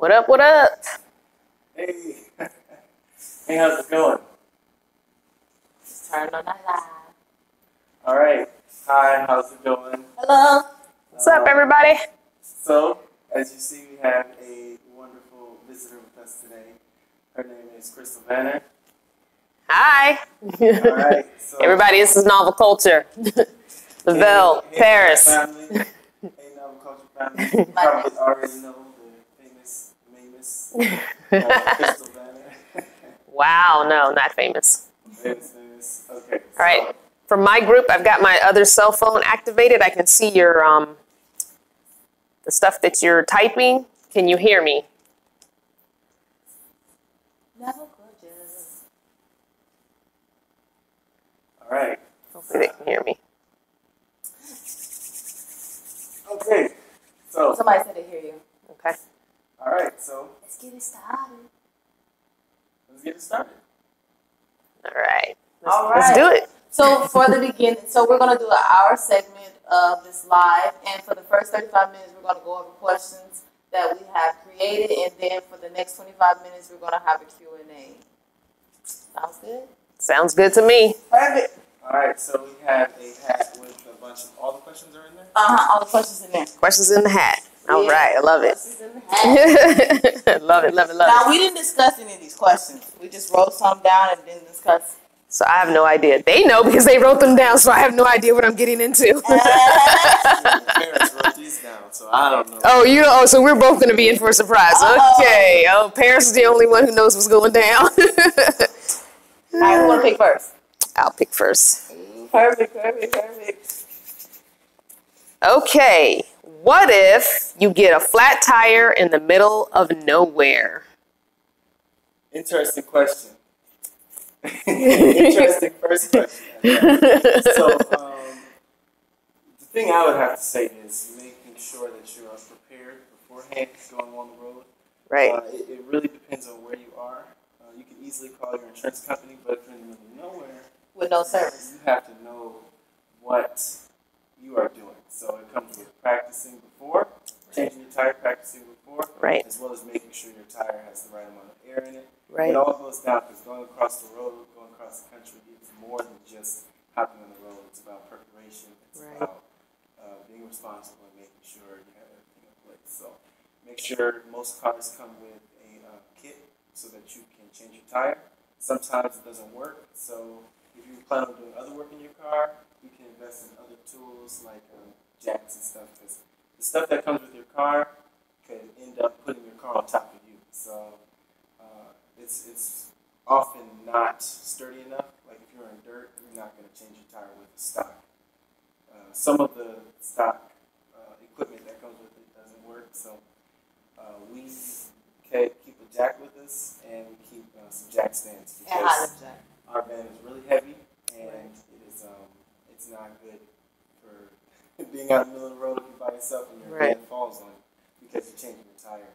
What up, what up? Hey. Hey, how's it going? Just turned on that live. All right. Hi, how's it going? Hello. What's up, everybody? So, as you see, we have a wonderful visitor with us today. Her name is Crystal Banner. Hi. All right. So, Everybody, this is Novel Culture. Lavelle, Paris. Family. Hey, Novel Culture family. You probably already know the famous Crystal Banner. Wow, no, not famous. Famous. Okay. All right. For my group, I've got my other cell phone activated. I can see your the stuff that you're typing. Can you hear me? All right. Hopefully they can hear me. Okay. So. Somebody said they hear you. Okay. All right. So. Let's get it started. Let's get it started. All right. All right. Let's do it. So for the beginning, so we're going to do an hour segment of this live. And for the first 35 minutes, we're going to go over questions that we have created. And then for the next 25 minutes, we're going to have a Q&A. Sounds good? Sounds good to me. Perfect. All right, so we have a hat with a bunch of, all the questions are in there? All the questions in there. Questions in the hat. All right, I love it. Questions in the hat. Love it, love it, love Now, it. we didn't discuss any of these questions. We just wrote some down and didn't discuss. So I have no idea. They know because they wrote them down, so I have no idea what I'm getting into. Parents wrote these down, so I don't know. Oh, you know, oh, so we're both going to be in for a surprise. Okay. Oh, Paris is the only one who knows what's going down. All right, who want to pick first? I'll pick first. Perfect. Okay. What if you get a flat tire in the middle of nowhere? Interesting question. Interesting first question. So, the thing I would have to say is making sure that you are prepared beforehand going on the road. Right. It really depends on where you are. You can easily call your insurance company, but if you're in the middle of nowhere, With no service. you have to know what you are doing. So it comes with practicing before, changing your tire, practicing before, Right. as well as making sure your tire has the right amount of air in it. Right. It all goes down because going across the road, going across the country, it's more than just hopping on the road. It's about preparation. It's Right. about being responsible and making sure you have everything in place. So make sure most cars come with a kit so that you can change your tire. Sometimes it doesn't work. So if you plan on doing other work in your car, you can invest in other tools like jacks and stuff. Because the stuff that comes with your car could end up putting your car on top of you. So it's often not sturdy enough. Like if you're in dirt, you're not going to change your tire with a stock. Some of the stock equipment that comes with it doesn't work. So we keep a jack with us, and we keep some jack stands because our van is really heavy, and it's not good for being out in the middle of the road by yourself and your van falls on you because you're changing your tire.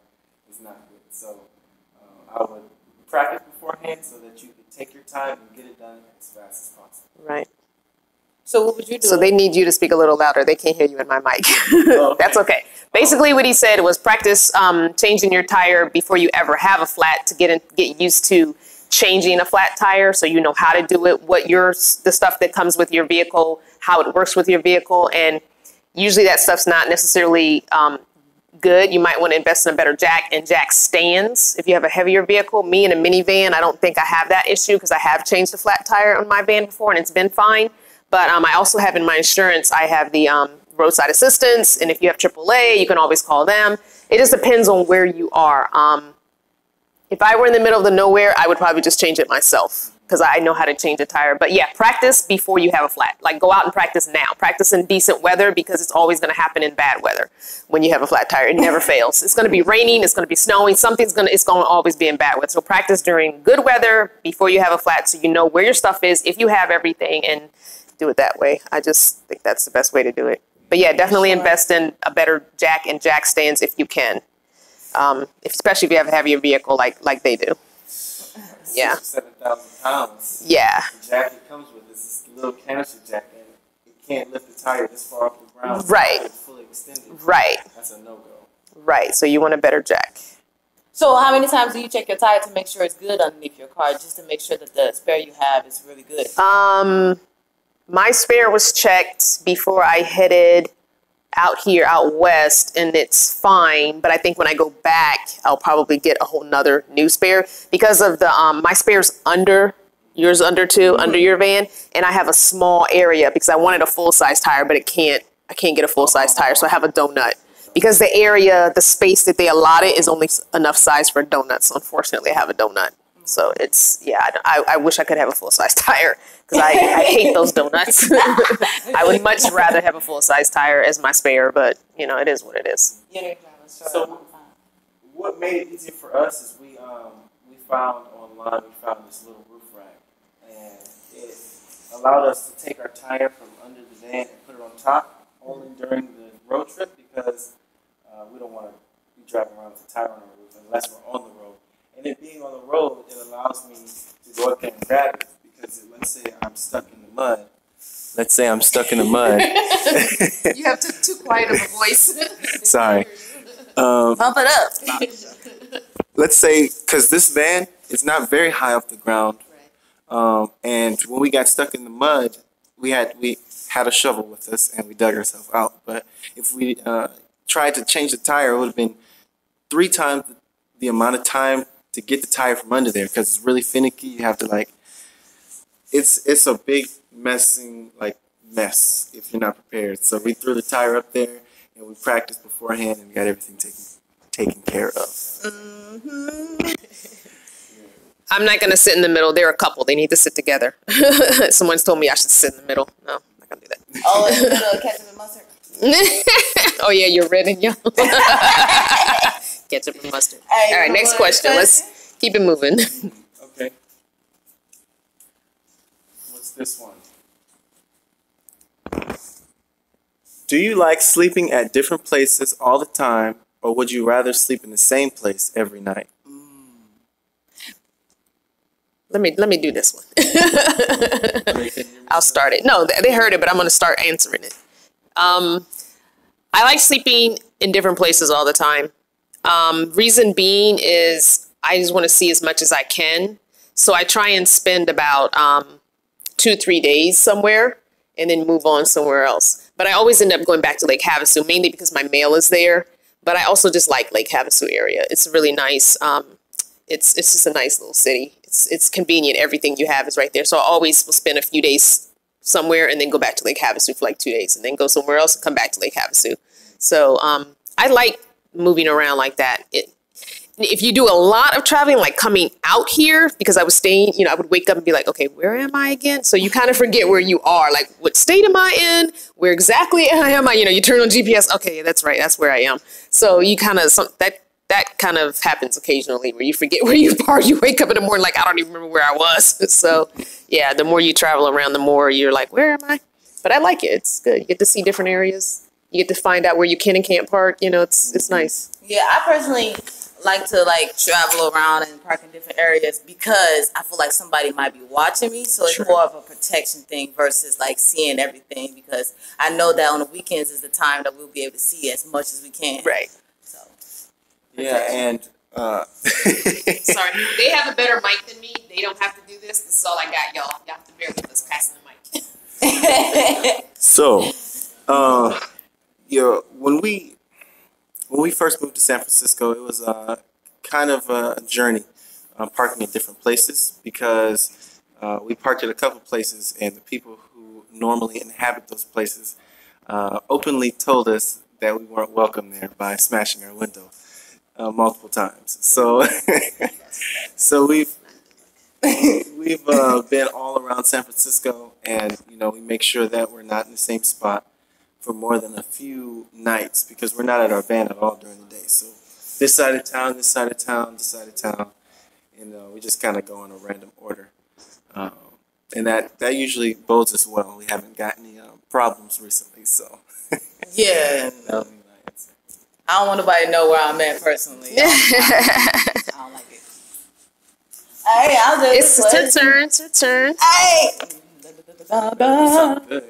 Is not good. So I would practice beforehand so that you can take your time and get it done as fast as possible. Right. So what would you do? So they need you to speak a little louder. They can't hear you in my mic. Okay. That's okay. Basically, what he said was practice changing your tire before you ever have a flat to get used to changing a flat tire, so you know how to do it, the stuff that comes with your vehicle, how it works with your vehicle, and usually that stuff's not necessarily good. You might want to invest in a better jack and jack stands if you have a heavier vehicle. Me in a minivan, I don't think I have that issue because I have changed a flat tire on my van before and it's been fine. But I also have in my insurance, I have the roadside assistance, and if you have AAA, you can always call them. It just depends on where you are. If I were in the middle of the nowhere, I would probably just change it myself because I know how to change a tire. But yeah, practice before you have a flat. Like go out and practice now. Practice in decent weather because it's always going to happen in bad weather when you have a flat tire. It never fails. It's going to be raining. It's going to be snowing. It's going to always be in bad weather. So practice during good weather before you have a flat so you know where your stuff is, if you have everything, and do it that way. I just think that's the best way to do it. But yeah, definitely invest in a better jack and jack stands if you can. Especially if you have a heavier vehicle like they do. Yeah. 7,000 pounds. Yeah. The jack it comes with is this little canister jack, and it can't lift the tire this far off the ground. Right. It's fully extended. Right. That's a no-go. Right. So you want a better jack. So how many times do you check your tire to make sure it's good underneath your car, just to make sure that the spare you have is really good? My spare was checked before I headed out west, and it's fine. But I think when I go back, I'll probably get a whole nother new spare because of the my spare's under yours, under your van, and I have a small area because I wanted a full size tire, but I can't get a full size tire, so I have a donut. Because the space that they allotted is only enough size for donuts. So unfortunately, I have a donut. So I wish I could have a full-size tire because I hate those donuts. I would much rather have a full-size tire as my spare, but, it is what it is. So what made it easier for us is we found online, this little roof rack. And it allowed us to take our tire from under the van and put it on top only during the road trip because we don't want to be driving around with a tire on our roof unless we're on the road. And it being on the road, it allows me to go up there and grab it because let's say I'm stuck in the mud. You have too quiet of a voice. Sorry. Bump it up. Let's say, because this van is not very high off the ground. And when we got stuck in the mud, we had a shovel with us and we dug ourselves out. But if we tried to change the tire, it would have been 3 times the amount of time to get the tire from under there because it's really finicky. You have to it's a big mess if you're not prepared. So we threw the tire up there and we practiced beforehand and we got everything taken care of. Mm-hmm. I'm not going to sit in the middle. They're a couple. They need to sit together. Someone's told me I should sit in the middle. No, I'm not going to do that. Oh, in the middle of ketchup and mustard. Oh, yeah, you're red and yellow. Ketchup and mustard. All right, next question. Let's keep it moving. Okay. What's this one? Do you like sleeping at different places all the time, or would you rather sleep in the same place every night? Let me do this one. I'll start it. No, they heard it, but I'm going to start answering it. I like sleeping in different places all the time. Reason being is I just want to see as much as I can. So I try and spend about 2-3 days somewhere and then move on somewhere else. But I always end up going back to Lake Havasu, mainly because my mail is there. But I also just like Lake Havasu area. It's really nice. It's just a nice little city. It's convenient. Everything you have is right there. So I always will spend a few days somewhere and then go back to Lake Havasu for 2 days and then go somewhere else and come back to Lake Havasu. So I like moving around like that. If you do a lot of traveling, like coming out here, because I was staying, I would wake up and be like, okay, where am I again? So you kind of forget where you are. Like, what state am I in? Where exactly am I? You turn on GPS. Okay, that's right. That's where I am. So you kind of, that kind of happens occasionally where you forget where you are. You wake up in the morning like, I don't even remember where I was. So yeah, the more you travel around, the more you're like, where am I? But I like it. It's good. You get to see different areas. You get to find out where you can and can't park. It's nice. Yeah, I personally like to travel around and park in different areas because I feel like somebody might be watching me. So it's more of a protection thing versus seeing everything, because I know that on the weekends is the time that we'll be able to see as much as we can. Right. So. Yeah, and sorry, they have a better mic than me. They don't have to do this. This is all I got, y'all. Y'all have to bear with us passing the mic. So, when we first moved to San Francisco, it was kind of a journey parking at different places because we parked at a couple places and the people who normally inhabit those places openly told us that we weren't welcome there by smashing our window multiple times. So, so we've been all around San Francisco, and we make sure that we're not in the same spot for more than a few nights because we're not at our van at all during the day. So this side of town, this side of town, this side of town, we just kind of go in a random order, and that usually bodes us well. We haven't got any problems recently, so yeah. I don't want nobody to know where I'm at personally. I don't like it. Hey, I'll do it. It's your turn. Hey. Sounds good.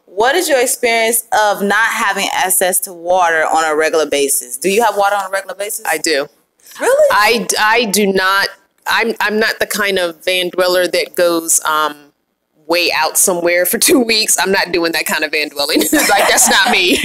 What is your experience of not having access to water on a regular basis? Do you have water on a regular basis? I do. Really? I do not. I'm not the kind of van dweller that goes way out somewhere for 2 weeks. I'm not doing that kind of van dwelling. Like, that's not me.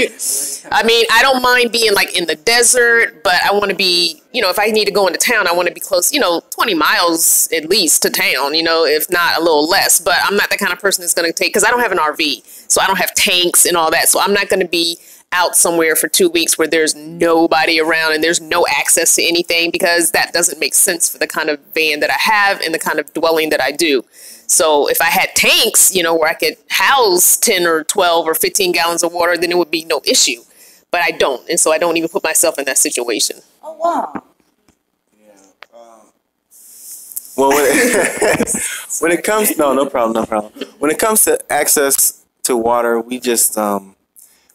I mean, I don't mind being like in the desert, but I want to be, you know, if I need to go into town, I want to be close, you know, 20 miles at least to town, you know, if not a little less. But I'm not the kind of person that's going to take, because I don't have an RV, so I don't have tanks and all that. So I'm not going to be out somewhere for 2 weeks where there's nobody around and there's no access to anything, because that doesn't make sense for the kind of van that I have and the kind of dwelling that I do. So if I had tanks, you know, where I could house 10 or 12 or 15 gallons of water, then it would be no issue. But I don't. And so I don't even put myself in that situation. Oh, wow. Yeah. Well, when it comes, no problem. When it comes to access to water, we just,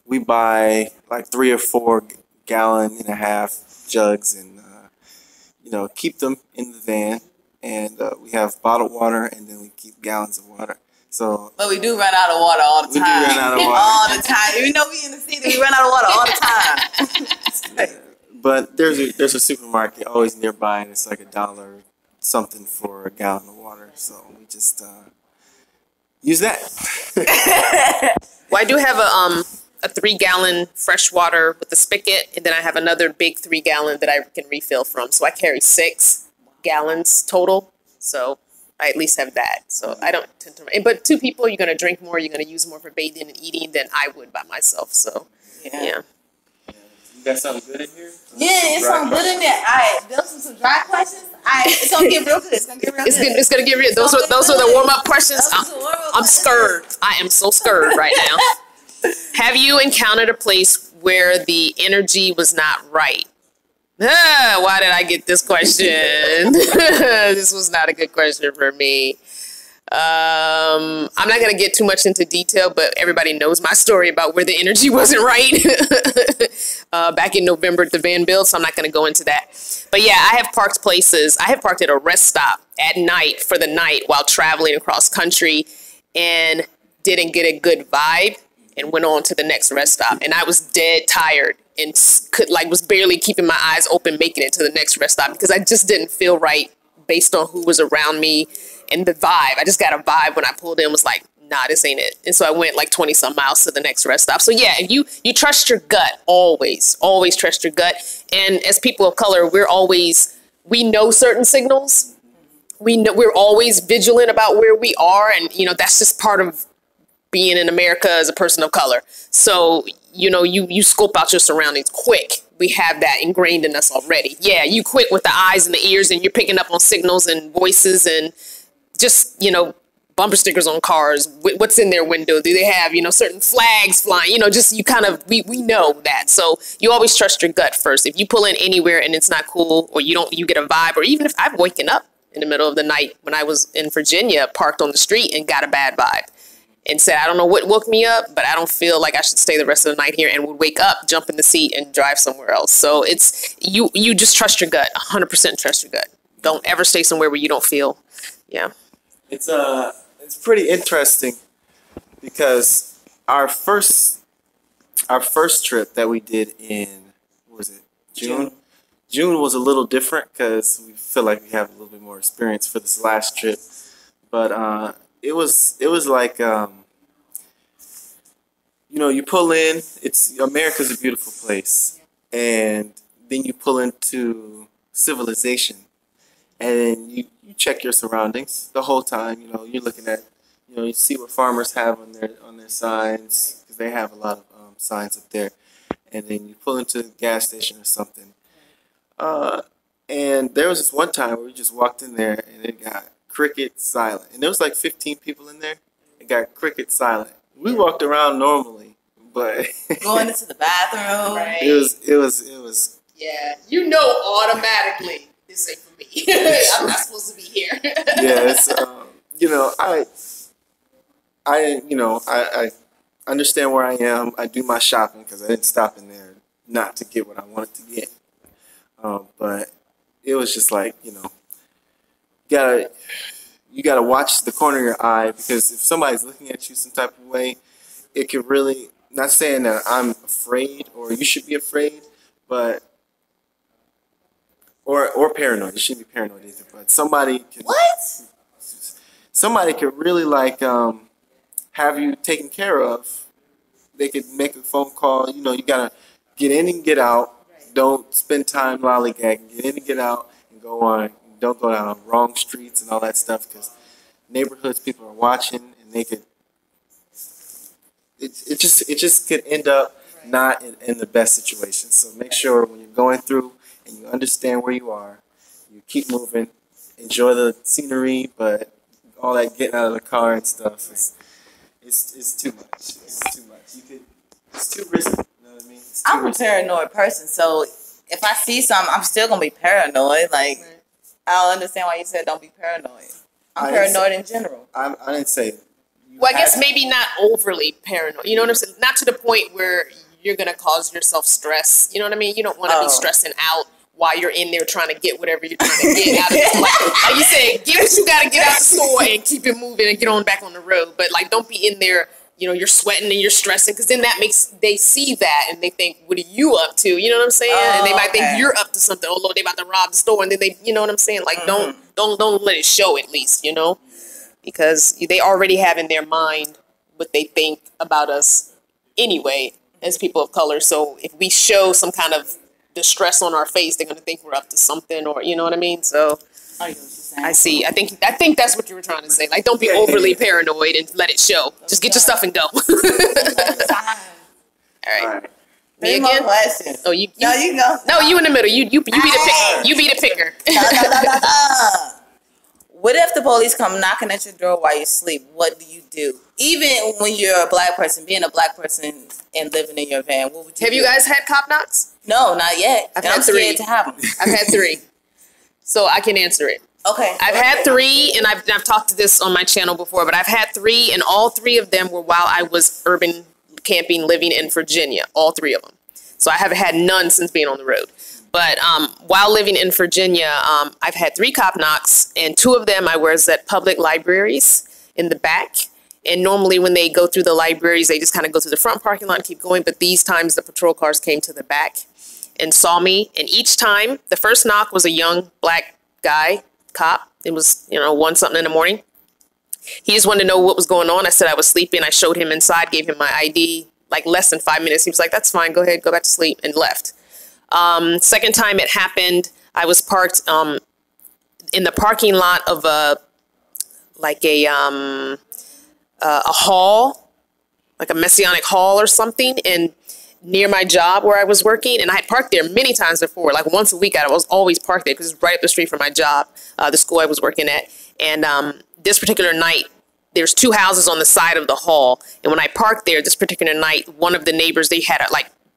we buy like 3 or 4 gallon and a half jugs and, you know, keep them in the van. And we have bottled water, and then we keep gallons of water. So, but we do run out of water all the time. We do run out of water. All the time. Even though we in the city, we run out of water all the time. Yeah. But there's a supermarket always nearby, and it's like $1 something for a gallon of water. So we just use that. Well, I do have a 3-gallon fresh water with the spigot, and then I have another big 3-gallon that I can refill from. So I carry 6 gallons total. So I at least have that. So I don't tend to, but 2 people, you're going to drink more, you're going to use more for bathing and eating than I would by myself. So yeah. You got something good in here? Yeah, it's something good in there. All right, those are some dry questions. It's gonna get real good. It's gonna get real good. It's gonna get real. Those are the warm up questions. I'm scared. I am so scared right now. Have you encountered a place where the energy was not right? Why did I get this question? This was not a good question for me. I'm not going to get too much into detail, but everybody knows my story about where the energy wasn't right back in November at the van build, so I'm not going to go into that. But yeah, I have parked places. I have parked at a rest stop at night for the night while traveling across country and didn't get a good vibe and went on to the next rest stop. And I was dead tired and was barely keeping my eyes open making it to the next rest stop because I just didn't feel right based on who was around me and the vibe. I just got a vibe when I pulled in, was like, nah, this ain't it. And so I went like 20 some miles to the next rest stop. So yeah, if you trust your gut, always trust your gut. And as people of color, we know certain signals. We're always vigilant about where we are. And, that's just part of being in America as a person of color. So, you scope out your surroundings quick. We have that ingrained in us already. Yeah, you quick with the eyes and the ears, and you're picking up on signals and voices and just, bumper stickers on cars. What's in their window? Do they have, certain flags flying? We know that. So you always trust your gut first. If you pull in anywhere and it's not cool, or you get a vibe, or even if I've waken up in the middle of the night when I was in Virginia, parked on the street and got a bad vibe and said, I don't know what woke me up, but I don't feel like I should stay the rest of the night here, and would wake up, jump in the seat and drive somewhere else. So it's, you just trust your gut, 100% trust your gut. Don't ever stay somewhere where you don't feel, yeah. It's pretty interesting because our first trip that we did in, what was it, June? June was a little different because we feel like we have a little bit more experience for this last trip. But it was like, you pull in, America's a beautiful place. And then you pull into civilization. And you check your surroundings the whole time. You're looking at, you see what farmers have on their signs, because they have a lot of signs up there. And then you pull into a gas station or something. And there was this one time where we just walked in there and it got cricket silent. And there was like 15 people in there. It got cricket silent. We walked around normally, but going into the bathroom. Right. It was. Yeah, automatically. This ain't for me. I'm not supposed to be here. Yes, I understand where I am. I do my shopping because I didn't stop in there not to get what I wanted to get. But it was just like, you gotta watch the corner of your eye, because if somebody's looking at you some type of way, it could really, not saying that I'm afraid or you should be afraid, but or paranoid. You shouldn't be paranoid either. But somebody can really like have you taken care of. They could make a phone call. You know, you gotta get in and get out. Don't spend time lollygagging. Get in and get out and go on. Don't go down wrong streets and all that stuff because neighborhoods people are watching and they could. It just could end up not in the best situation. So make sure when you're going through and you understand where you are, you keep moving, enjoy the scenery, but all that getting out of the car and stuff is too much. It's too much. It's too risky. You know what I mean? I'm a paranoid person, so if I see something, I'm still gonna be paranoid. Like, I don't understand why you said don't be paranoid. I'm paranoid in general. I didn't say. Well, I guess maybe not overly paranoid. You know what I'm saying? Not to the point where you're going to cause yourself stress. You know what I mean? You don't want to be stressing out while you're in there trying to get whatever you're trying to get out of the store. Like you said, get what you got to get out the store and keep it moving and get on back on the road. But like, don't be in there, you know, you're sweating and you're stressing because then that makes, they see that and they think, what are you up to? You know what I'm saying? And they might think you're up to something. Oh, Lord, they about to rob the store. And then they, you know what I'm saying? Like, don't let it show at least, you know? Because they already have in their mind what they think about us anyway as people of color. So if we show some kind of distress on our face, they're going to think we're up to something, or you know what I mean? So I see. I think that's what you were trying to say. Like, don't be overly paranoid and let it show. Just get your stuff and go. All right. Me again? Oh, you go. No, you in the middle. You be the picker. You be the picker. What if the police come knocking at your door while you sleep? What do you do? Even when you're a black person, being a black person and living in your van, what would you do? Have you guys had cop knocks? No, not yet. I'm scared to have them. I've had 3. So I can answer it. Okay. I've had 3, and I've talked to this on my channel before, but I've had 3, and all 3 of them were while I was urban camping, living in Virginia. All 3 of them. So I haven't had none since being on the road. But while living in Virginia, I've had 3 cop knocks, and 2 of them I was at public libraries in the back. And normally when they go through the libraries, they just kind of go to the front parking lot and keep going. But these times the patrol cars came to the back and saw me. And each time, the first knock was a young black guy, cop. It was, 1 something in the morning. He just wanted to know what was going on. I said I was sleeping. I showed him inside, gave him my ID, like less than 5 minutes. He was like, that's fine. Go ahead, go back to sleep, and left. Second time it happened, I was parked in the parking lot of a hall, like a Messianic hall or something, and near my job where I was working. And I had parked there many times before, like once a week. I was always parked there because it's right up the street from my job, the school I was working at. And this particular night, there's 2 houses on the side of the hall. And when I parked there this particular night, one of the neighbors, they had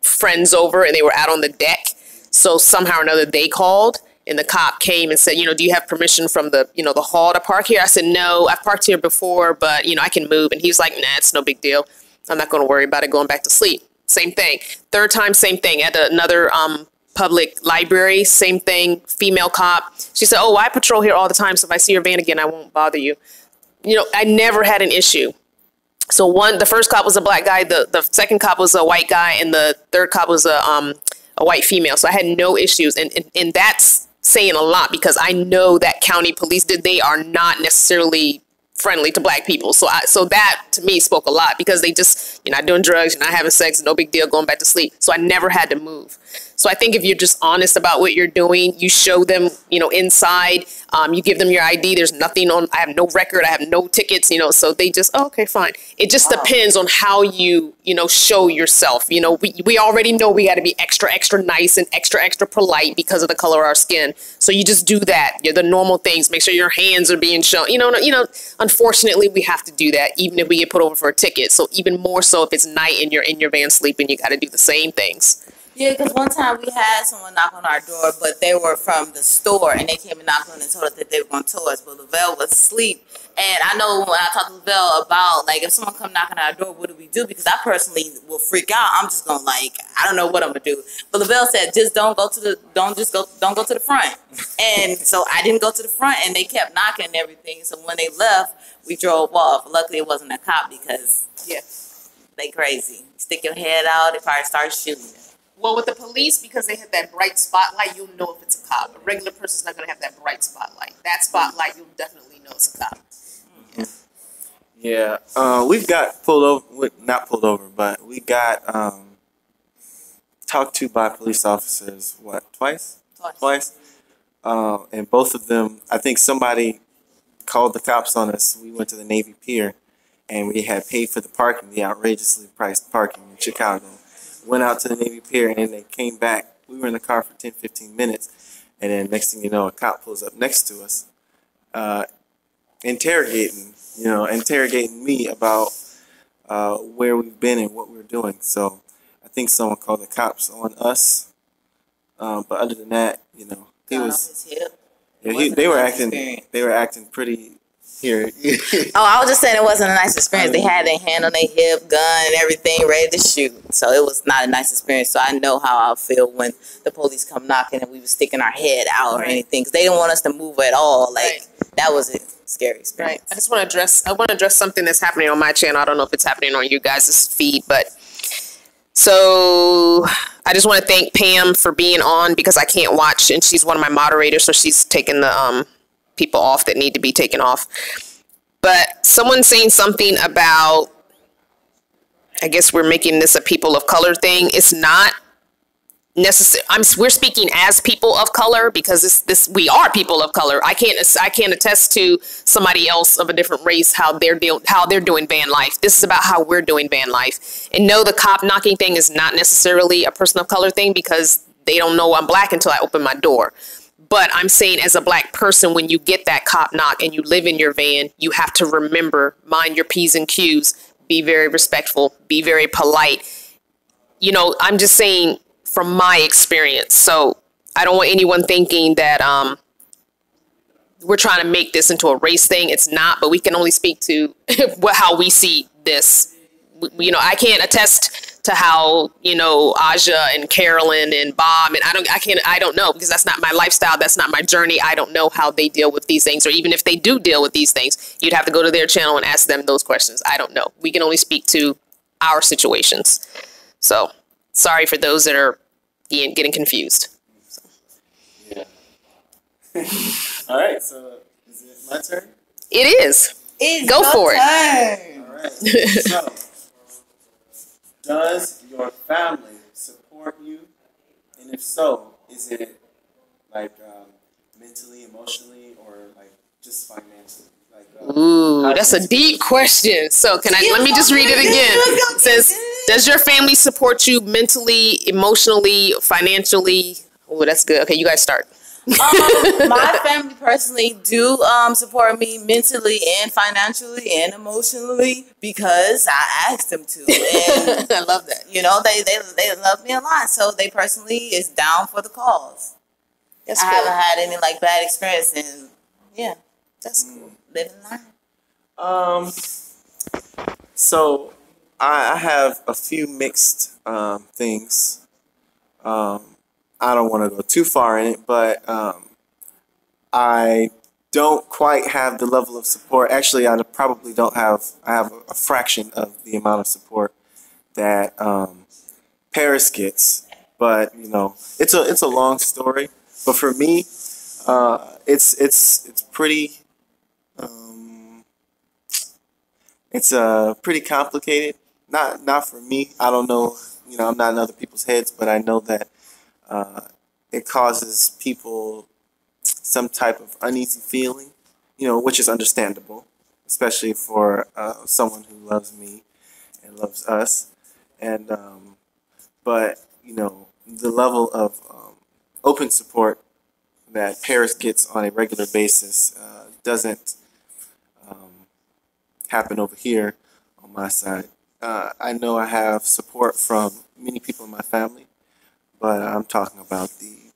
friends over and they were out on the deck. So somehow or another they called and the cop came and said, do you have permission from the hall to park here? I said, no, I've parked here before, but I can move. And he was like, nah, it's no big deal. I'm not going to worry about it, going back to sleep. Same thing. Third time, same thing at another public library, same thing, female cop. She said, oh, I patrol here all the time. So if I see your van again, I won't bother you. I never had an issue. So the first cop was a black guy, the second cop was a white guy, and the third cop was a white female. So I had no issues. And that's saying a lot because I know that county police, they are not necessarily friendly to black people. So that to me spoke a lot because they just, you're not doing drugs, you're not having sex, no big deal, going back to sleep. So I never had to move. So I think if you're just honest about what you're doing, you show them, inside, you give them your ID. There's nothing on, I have no record, I have no tickets, so they just, oh, okay, fine. It just depends on how you, show yourself. We already know we got to be extra, extra nice and extra, extra polite because of the color of our skin. So you just do that. The normal things, make sure your hands are being shown. Unfortunately, we have to do that even if we get put over for a ticket. So even more so if it's night and you're in your van sleeping, you got to do the same things. Yeah, because one time we had someone knock on our door, but they were from the store, and they came and knocked on and told us that they were going to tow us, but Lavelle was asleep. And I know when I talked to Lavelle about, if someone come knocking on our door, what do we do? Because I personally will freak out. I'm just going to, I don't know what I'm going to do. But Lavelle said, just don't go to the front. And so I didn't go to the front, and they kept knocking and everything. So when they left, we drove off. Luckily, it wasn't a cop because, they crazy. Stick your head out, they probably start shooting. Well, with the police, because they have that bright spotlight, you'll know if it's a cop. A regular person's not going to have that bright spotlight. That spotlight, you'll definitely know it's a cop. Yeah, we've got pulled over, not pulled over, but we got talked to by police officers, what, twice? Twice. And both of them, I think somebody called the cops on us. We went to the Navy Pier, and we had paid for the parking, the outrageously priced parking in Chicago. Went out to the Navy Pier, and they came back. We were in the car for 10, 15 minutes, and then next thing you know, a cop pulls up next to us, interrogating me about where we've been and what we're doing. So I think someone called the cops on us. But other than that, he was. Yeah, they were acting pretty. Here. Oh, I was just saying it wasn't a nice experience. They had their hand on their hip, gun, and everything, ready to shoot. So it was not a nice experience. So I know how I feel when the police come knocking and we were sticking our head out or anything, because they didn't want us to move at all. Like that was a scary experience. Right. I just want to address. I want to address something that's happening on my channel. I don't know if it's happening on you guys' feed, but so I just want to thank Pam for being on, because I can't watch, and she's one of my moderators, so she's taking the people off that need to be taken off. But someone's saying something about, I guess we're making this a people of color thing. It's not necessary. We're speaking as people of color, because we are people of color. I can't attest to somebody else of a different race how they're doing van life. This is about how we're doing van life. And no, the cop knocking thing is not necessarily a person of color thing, because they don't know I'm black until I open my door. But I'm saying, as a black person, when you get that cop knock and you live in your van, you have to remember, mind your P's and Q's, be very respectful, be very polite. I'm just saying from my experience. So I don't want anyone thinking that we're trying to make this into a race thing. It's not, but we can only speak to how we see this. I can't attest to how, Aja and Carolyn and Bob, and I don't know, because that's not my lifestyle. That's not my journey. I don't know how they deal with these things, or even if they do deal with these things, you'd have to go to their channel and ask them those questions. I don't know. We can only speak to our situations. So sorry for those that are getting confused. So. Yeah. All right. So is it my turn? It is. Go for it. All right. So, does your family support you? And if so, is it like mentally, emotionally, or like just financially? Ooh, that's a deep question. So let me just read it again. It says, does your family support you mentally, emotionally, financially? Oh, that's good. Okay, you guys start. My family personally do support me mentally and financially and emotionally, because I asked them to. And I love that. They love me a lot, so they personally is down for the cause. That's cool. I haven't had any bad experience, and yeah, that's cool. Live and learn. So I have a few mixed things. I don't want to go too far in it, but I don't quite have the level of support. Actually, I probably don't have. I have a fraction of the amount of support that Paris gets. But it's a long story. But for me, it's pretty. It's pretty complicated. Not for me. I don't know. I'm not in other people's heads, but I know that. It causes people some type of uneasy feeling, which is understandable, especially for someone who loves me and loves us. And but the level of open support that Paris gets on a regular basis doesn't happen over here on my side. I know I have support from many people in my family. But I'm talking about the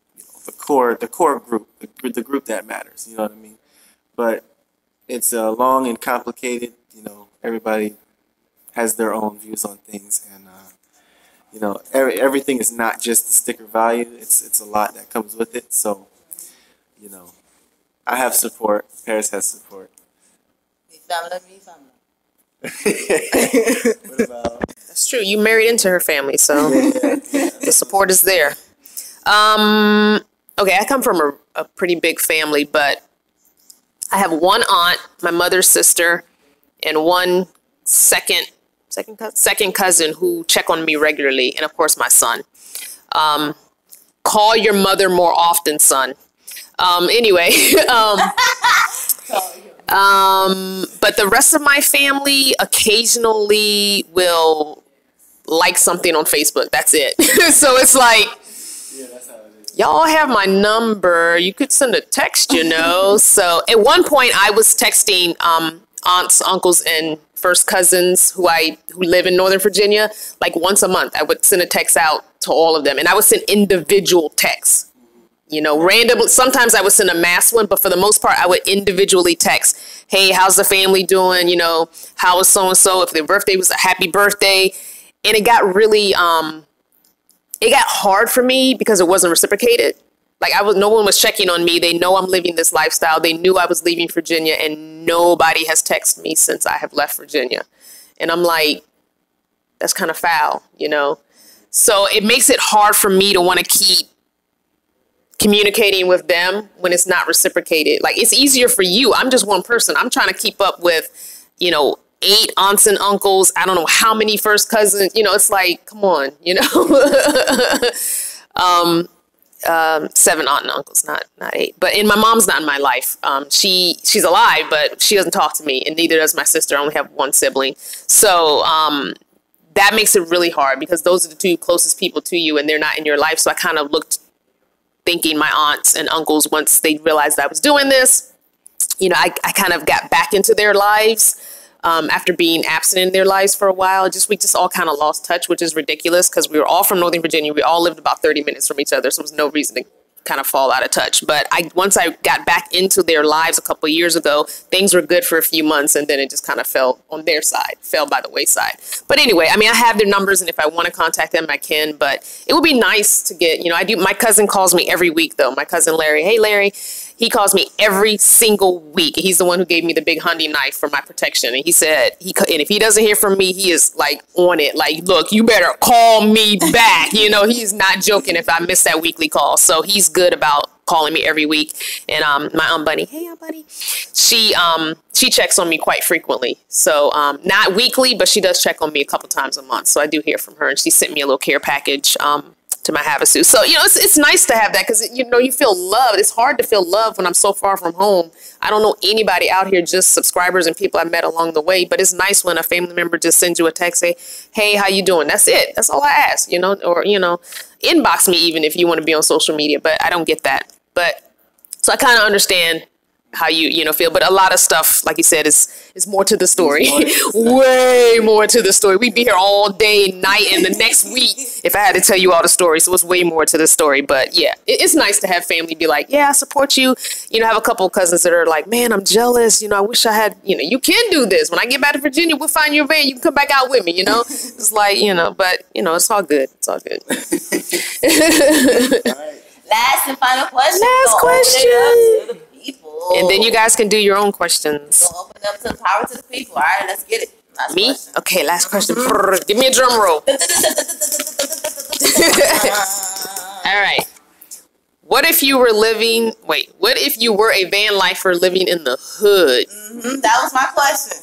core group, the group that matters. You know what I mean? But it's long and complicated. Everybody has their own views on things, and everything is not just the sticker value. It's a lot that comes with it. So, I have support. Paris has support. What about? That's true. You married into her family, so the support is there. okay, I come from a pretty big family, but I have one aunt, my mother's sister, and one second cousin who check on me regularly, and of course my son. Call your mother more often, son. Anyway, but the rest of my family occasionally will like something on Facebook. That's it. So it's like, Yeah, that's how it is. y'all have my number. You could send a text, you know. So at one point I was texting aunts, uncles, and first cousins who live in Northern Virginia, like once a month. I would send a text out to all of them, and I would send individual texts. You know, randomly. Sometimes I would send a mass one, but for the most part, I would individually text, hey, how's the family doing? You know, how is so-and-so? If their birthday was a happy birthday. And it got really, it got hard for me because it wasn't reciprocated. Like no one was checking on me. They know I'm living this lifestyle. They knew I was leaving Virginia, and nobody has texted me since I have left Virginia. And I'm like, that's kind of foul, you know? So it makes it hard for me to want to keep communicating with them when it's not reciprocated. Like, it's easier for you. I'm just one person. I'm trying to keep up with, you know, 8 aunts and uncles. I don't know how many first cousins. You know, it's like, come on, you know. 7 aunt and uncles, not 8. But my mom's not in my life. She's alive, but she doesn't talk to me, and neither does my sister. I only have one sibling. So that makes it really hard because those are the 2 closest people to you, and they're not in your life. So I kind of looked thinking my aunts and uncles, once they realized I was doing this, you know, I kind of got back into their lives after being absent in their lives for a while. We just all kind of lost touch, which is ridiculous because we were all from Northern Virginia. We all lived about 30 minutes from each other, so there was no reason to kind of fall out of touch. But once I got back into their lives a couple of years ago, things were good for a few months, and then it just kind of fell on their side, fell by the wayside. But anyway, I mean, I have their numbers, and if I want to contact them, I can. But it would be nice to get, you know, My cousin calls me every week, though. My cousin Larry. Hey, Larry. He calls me every single week. He's the one who gave me the big hunting knife for my protection. And he said, and if he doesn't hear from me, he is like on it. Like, look, you better call me back. You know, he's not joking if I miss that weekly call. So he's good about calling me every week. And my Aunt Bunny, hey, Aunt Bunny, she checks on me quite frequently. So not weekly, but she does check on me a couple times a month. So I do hear from her, and she sent me a little care package to my Havasu. So, you know, it's nice to have that because, you know, you feel loved. It's hard to feel love when I'm so far from home. I don't know anybody out here, just subscribers and people I met along the way. But it's nice when a family member just sends you a text, say, hey, how you doing? That's it. That's all I ask, you know, or, you know, inbox me even if you want to be on social media. But I don't get that. But so I kind of understand how you know, feel. But a lot of stuff, like you said, is more to the story. Way more to the story. We'd be here all day, night, and the next week if I had to tell you all the stories. So it's way more to the story. But yeah, it's nice to have family be like, yeah, I support you. You know, I have a couple of cousins that are like, man, I'm jealous. You know, I wish I had, you know, you can do this. When I get back to Virginia, we'll find your van. You can come back out with me, you know. It's like, you know, but, you know, it's all good. It's all good. All right. Last and final question. Last question. People. And then you guys can do your own questions. We'll open up to the power to the people. All right, let's get it. Last Me? question. Okay, last question. Brrr, give me a drum roll. All right. What if you were a van lifer living in the hood? That was my question.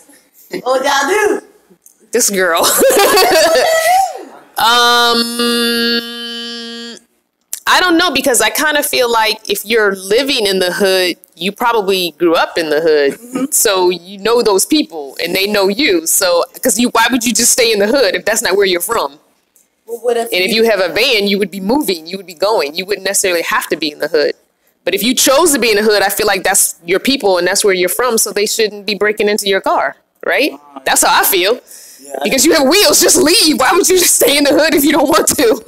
What would y'all do? This girl. I don't know, because I kind of feel like if you're living in the hood, you probably grew up in the hood. So you know those people and they know you. So, why would you just stay in the hood if that's not where you're from? Well, what if and if you have a van, you would be moving, you would be going. You wouldn't necessarily have to be in the hood. But if you chose to be in the hood, I feel like that's your people and that's where you're from. So they shouldn't be breaking into your car, right? That's how I feel. Yeah. Because you have wheels, just leave. Why would you just stay in the hood if you don't want to?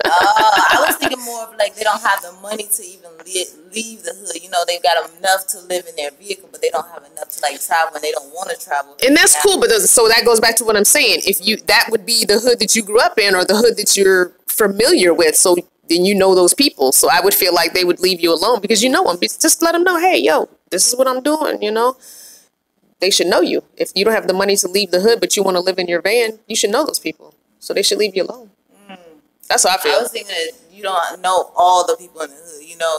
I was thinking more of like they don't have the money to even leave the hood. You know, they've got enough to live in their vehicle, but they don't have enough to like travel, and they don't want to travel. And that's cool, but so that goes back to what I'm saying. If that would be the hood that you grew up in or the hood that you're familiar with. So then you know those people. So I would feel like they would leave you alone because you know them. Just let them know, hey, yo, this is what I'm doing, you know. They should know you. If you don't have the money to leave the hood, but you want to live in your van, you should know those people. So they should leave you alone. That's how I feel. I was thinking that you don't know all the people in the hood. You know,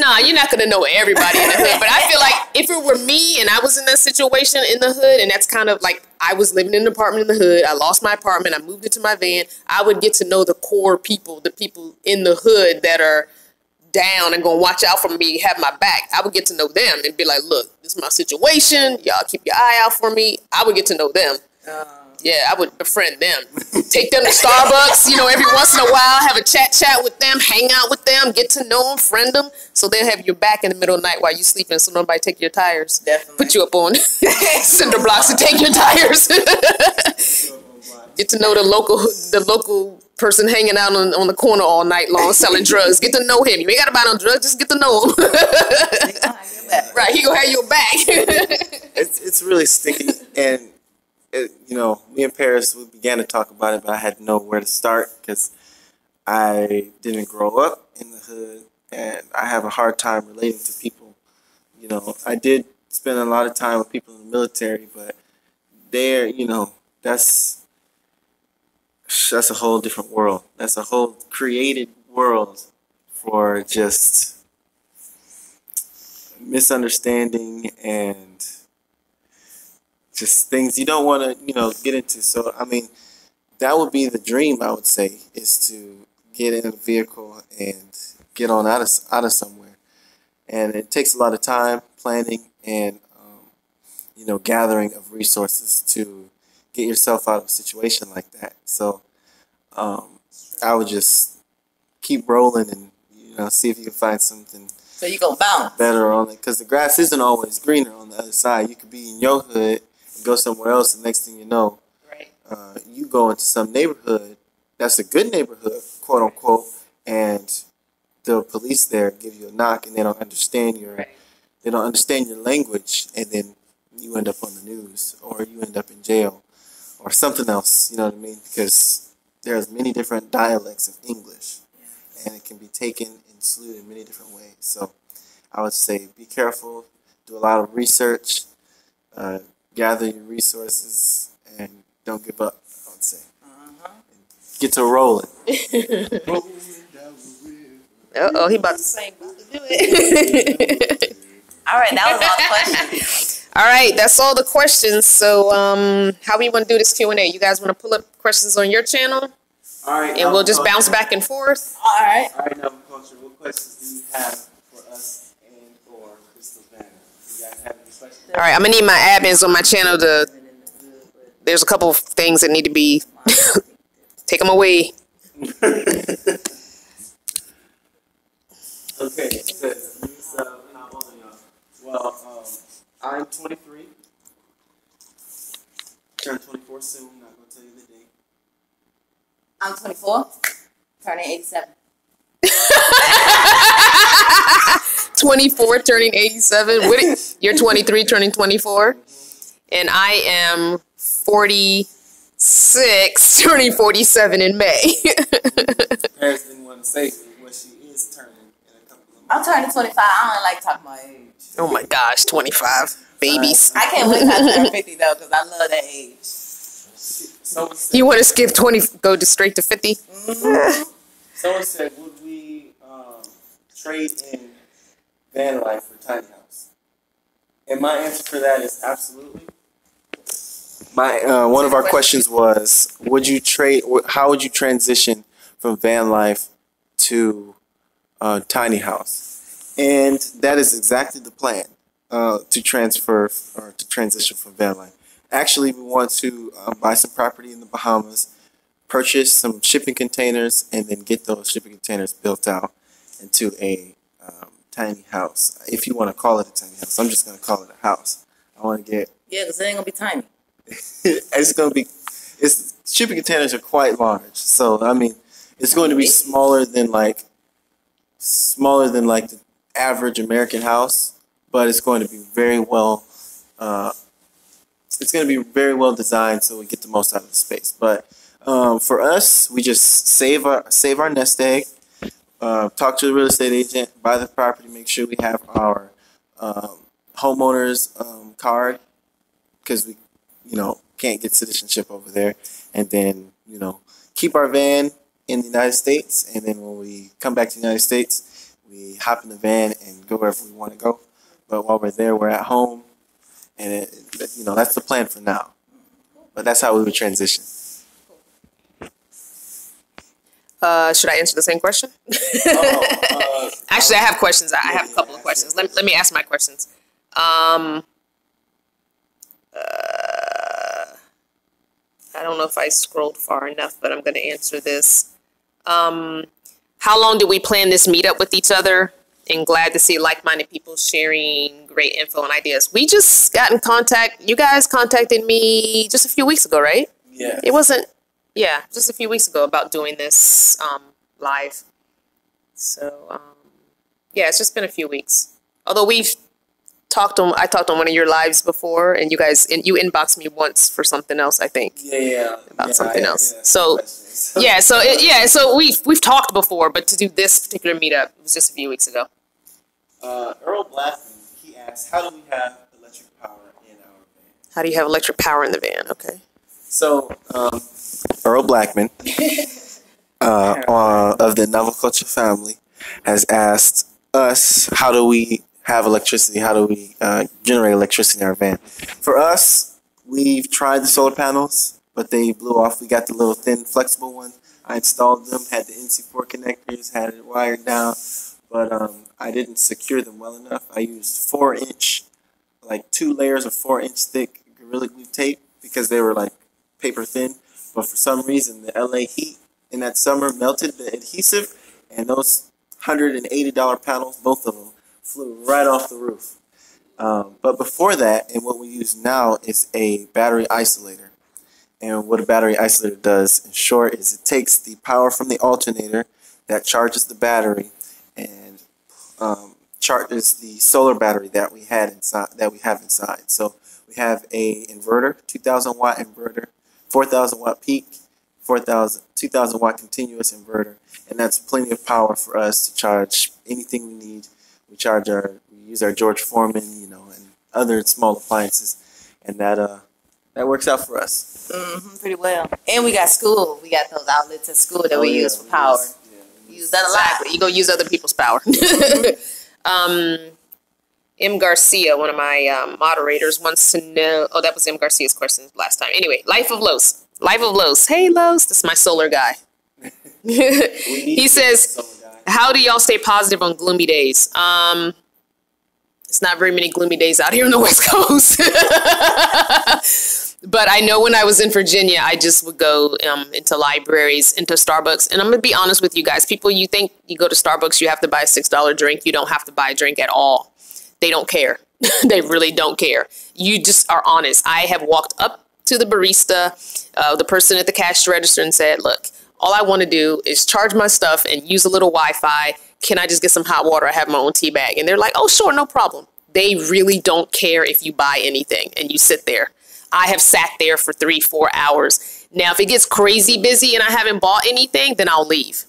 Nah, you're not gonna know everybody in the hood. But I feel like if it were me and I was in that situation in the hood, and that's kind of like I was living in an apartment in the hood, I lost my apartment, I moved into my van, I would get to know the core people, the people in the hood that are down and gonna watch out for me, have my back. I would get to know them and be like, look, this is my situation. Y'all keep your eye out for me. I would get to know them. Yeah, I would befriend them. Take them to Starbucks, you know, every once in a while, have a chat with them, hang out with them, get to know them, friend them, so they'll have your back in the middle of the night while you sleeping, so nobody take your tires. Definitely. Put you up on cinder blocks and take your tires. Get to know the local person hanging out on the corner all night long selling drugs. Get to know him. You ain't got to buy no drugs, just get to know him. Right, he gonna have your back. It's really sticky, and you know, me and Paris, we began to talk about it, but I had to know where to start because I didn't grow up in the hood, and I have a hard time relating to people. You know, I did spend a lot of time with people in the military, but there, you know, that's a whole different world. That's a whole created world for just misunderstanding and just things you don't want to, you know, get into. So, I mean, that would be the dream, I would say, is to get in a vehicle and get on out of somewhere. And it takes a lot of time, planning, and, you know, gathering of resources to get yourself out of a situation like that. So I would just keep rolling and, you know, see if you can find something. So you gonna bounce better on it, because the grass isn't always greener on the other side. You could be in your hood and go somewhere else, and next thing you know, you go into some neighborhood that's a good neighborhood, quote unquote, and the police there give you a knock, and they don't understand your language, and then you end up on the news, or you end up in jail, or something else. You know what I mean? Because there's many different dialects of English, and it can be taken and slewed in many different ways. So I would say be careful, do a lot of research, gather your resources, and don't give up, I would say. Get to rolling. Uh-oh, he about to sing. About to do it. All right, that was all the questions. All right, that's all the questions. So how we want to do this Q&A? You guys want to pull up questions on your channel? All right. And we'll just bounce back and forth? All right. All right, now, Culture, what questions do you have for us and or Crystal Banner? Do you guys have any questions? All right, I'm going to need my admins on my channel to... There's a couple of things that need to be... Take them away. Okay, so how old are y'all? Well, I'm 23. Turn 24 soon. Not gonna tell you the date. I'm 24, turning 87. 24, turning 87. You're 23, turning 24. And I am 46, turning 47 in May. Paris didn't want to say what she is turning in a couple of months. I'm turning 25. I don't like talking my age. Oh my gosh, 25. Babies. I can't wait till I turn 50 though, because I love that age. Someone said, You want to skip 20, go straight to 50? someone said, would we trade in van life for tiny house? And my answer for that is absolutely. One of our questions was, how would you transition from van life to tiny house? And that is exactly the plan, to transition from van life. Actually, we want to buy some property in the Bahamas, purchase some shipping containers, and then get those shipping containers built out into a tiny house. If you want to call it a tiny house, I'm just going to call it a house. I want to get... Yeah, because it ain't going to be tiny. Shipping containers are quite large, so I mean it's going to be smaller than like the average American house, but it's going to be very well designed, so we get the most out of the space. But for us, we just save our nest egg, talk to the real estate agent, buy the property, make sure we have our homeowner's card, because we can't get citizenship over there, and then keep our van, in the United States, and then when we come back to the United States, we hop in the van and go wherever we want to go. But while we're there, we're at home, and that's the plan for now. But that's how we would transition. Should I answer the same question? Actually, I have questions. I have a couple of questions. Let me ask my questions. I don't know if I scrolled far enough, but I'm going to answer this. How long did we plan this meetup with each other? And glad to see like-minded people sharing great info and ideas. We just got in contact. You guys contacted me just a few weeks ago, right? Yeah. It wasn't, just a few weeks ago about doing this live. So, it's just been a few weeks. Although I talked on one of your lives before, and you inboxed me once for something else, I think. About something else. So we've talked before, but to do this particular meetup, it was just a few weeks ago. Earl Blackman, he asked, how do we have electric power in our van? How do you have electric power in the van? Okay. So, Earl Blackman of the Culture family has asked us, how do we have electricity? How do we generate electricity in our van? For us, we've tried the solar panels, but they blew off. We got the little thin, flexible one. I installed them, had the NC4 connectors, had it wired down, but I didn't secure them well enough. I used 4-inch, like 2 layers of 4-inch thick Gorilla Glue tape because they were like paper thin. But for some reason, the LA heat in that summer melted the adhesive, and those $180 panels, both of them, flew right off the roof. But before that, and what we use now is a battery isolator. And what a battery isolator does, in short, is it takes the power from the alternator that charges the battery and charges the solar battery that we have inside. So we have a inverter, 2,000 watt inverter, 4,000 watt peak, 2,000 watt continuous inverter, and that's plenty of power for us to charge anything we need. We use our George Foreman, and other small appliances, and that works out for us. Pretty well. And we got school. We got those outlets at school that we use for power. We use that a lot. You go use other people's power. M. Garcia, one of my moderators, wants to know. Oh, that was M. Garcia's question last time. Anyway, Life of Los. Hey, Los. This is my solar guy. He says, how do y'all stay positive on gloomy days? It's not very many gloomy days out here on the West Coast. But I know when I was in Virginia, I just would go into libraries, into Starbucks. And I'm going to be honest with you guys. People, you think you go to Starbucks, you have to buy a $6 drink. You don't have to buy a drink at all. They don't care. They really don't care. You just are honest. I have walked up to the barista, the person at the cash register, and said, look, all I want to do is charge my stuff and use a little Wi-Fi. Can I just get some hot water? I have my own tea bag. And they're like, oh, sure, no problem. They really don't care if you buy anything and you sit there. I have sat there for 3-4 hours. Now, if it gets crazy busy and I haven't bought anything, then I'll leave.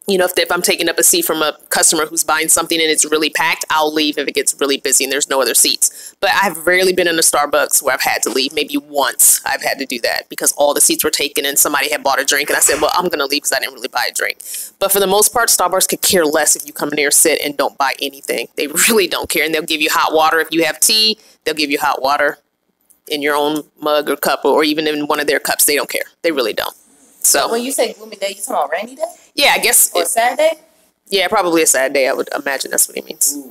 If I'm taking up a seat from a customer who's buying something and it's really packed, I'll leave if it gets really busy and there's no other seats. But I've rarely been in a Starbucks where I've had to leave. Maybe once I've had to do that because all the seats were taken and somebody had bought a drink. And I said, well, I'm going to leave because I didn't really buy a drink. But for the most part, Starbucks could care less if you come in there, sit, and don't buy anything. They really don't care. And they'll give you hot water. If you have tea, they'll give you hot water in your own mug or cup or even in one of their cups. They don't care. They really don't. So when you say gloomy day, you talking about rainy day? Yeah, I guess. Or sad day? Yeah, probably a sad day. I would imagine that's what he means. Ooh,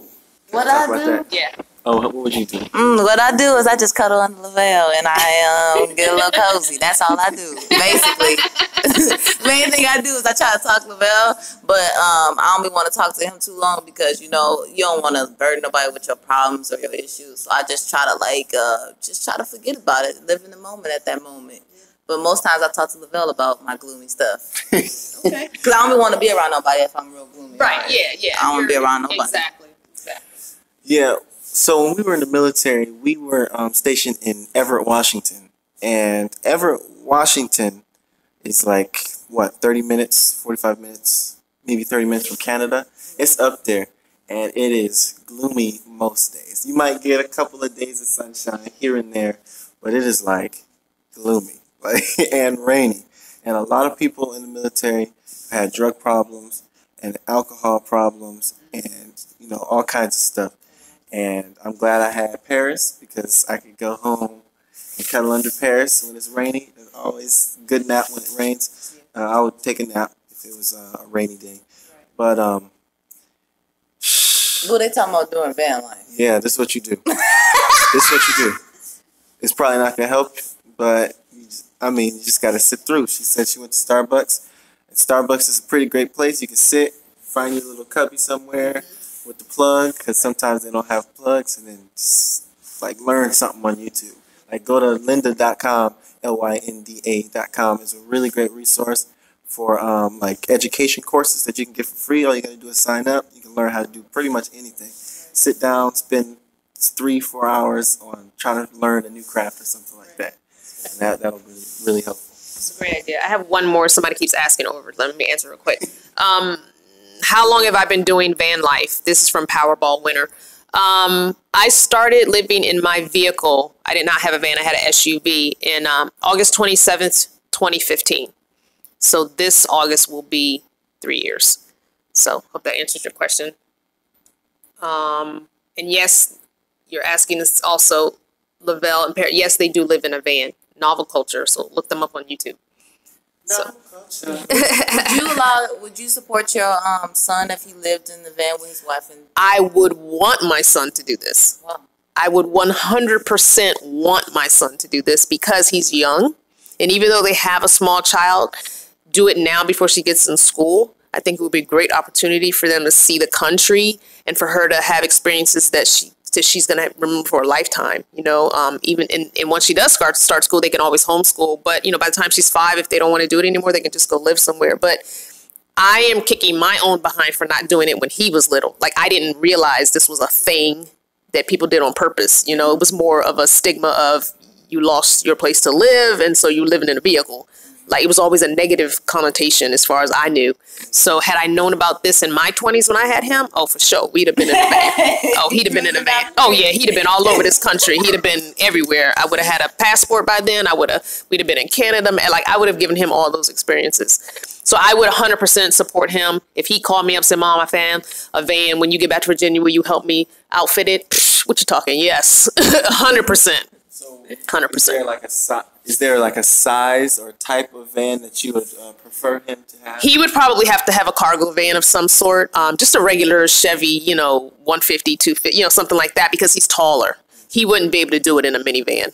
what I do? Yeah. Oh, what would you do? What I do is I just cuddle under Lavelle and I get a little cozy. That's all I do, basically. Main thing I do is I try to talk to Lavelle, but I don't want to talk to him too long because you don't want to burden nobody with your problems or your issues. So I just try to forget about it, live in the moment at that moment. But most times I talk to Lavelle about my gloomy stuff. Okay. Because I don't want to be around nobody if I'm real gloomy. Right. Yeah. I don't want to be around nobody. Exactly. Yeah. So when we were in the military, we were stationed in Everett, Washington. And Everett, Washington is 30 minutes, 45 minutes, maybe 30 minutes from Canada. It's up there. And it is gloomy most days. You might get a couple of days of sunshine here and there, but it is gloomy and rainy. And a lot of people in the military I had drug problems and alcohol problems and, you know, all kinds of stuff. And I'm glad I had Paris because I could go home and cuddle under Paris when it's rainy. It's always a good nap when it rains. I would take a nap if it was a rainy day. But, What they talking about doing van life? yeah, this is what you do. This is what you do. It's probably not going to help you, but, you just got to sit through. She said she went to Starbucks. And Starbucks is a pretty great place. You can sit, find your little cubby somewhere with the plug, because sometimes they don't have plugs, and then just, like, learn something on YouTube. Like, go to lynda.com, lynda.com. It's a really great resource for, like, education courses that you can get for free. All you got to do is sign up. You can learn how to do pretty much anything. Sit down, spend 3-4 hours on trying to learn a new craft or something like that. And that'll be really helpful. It's a great idea. I have one more. Somebody keeps asking over. Let me answer real quick. How long have I been doing van life? This is from Powerball winner. I started living in my vehicle. I did not have a van. I had an SUV in August 27th, 2015. So this August will be 3 years. So hope that answers your question. And yes, you're asking us also, Lavelle and Perry. Yes, they do live in a van. Novel Culture. So look them up on YouTube. Would you support your son if he lived in the van with his wife? And I would want my son to do this. Wow. I would 100% want my son to do this because he's young. And even though they have a small child, do it now before she gets in school. I think it would be a great opportunity for them to see the country and for her to have experiences that she's going to remember for a lifetime, you know, even and once she does start school, they can always homeschool. But, you know, by the time she's 5, if they don't want to do it anymore, they can just go live somewhere. But I am kicking my own behind for not doing it when he was little. Like, I didn't realize this was a thing that people did on purpose. You know, it was more of a stigma of you lost your place to live, and so you living in a vehicle. Like, it was always a negative connotation as far as I knew. So had I known about this in my 20s when I had him, oh, for sure, we'd have been in a van. Oh, he'd have been in a van. Oh, yeah, he'd have been all over this country. He'd have been everywhere. I would have had a passport by then. We'd have been in Canada. Like, I would have given him all those experiences. So I would 100% support him. If he called me up and said, Mom, I found a van. When you get back to Virginia, will you help me outfit it? Psh, what you talking? Yes, 100%. So 100%. Is there like a size or type of van that you would prefer him to have? He would probably have to have a cargo van of some sort, just a regular Chevy, you know, 150, 250, you know, something like that, because he's taller. He wouldn't be able to do it in a minivan.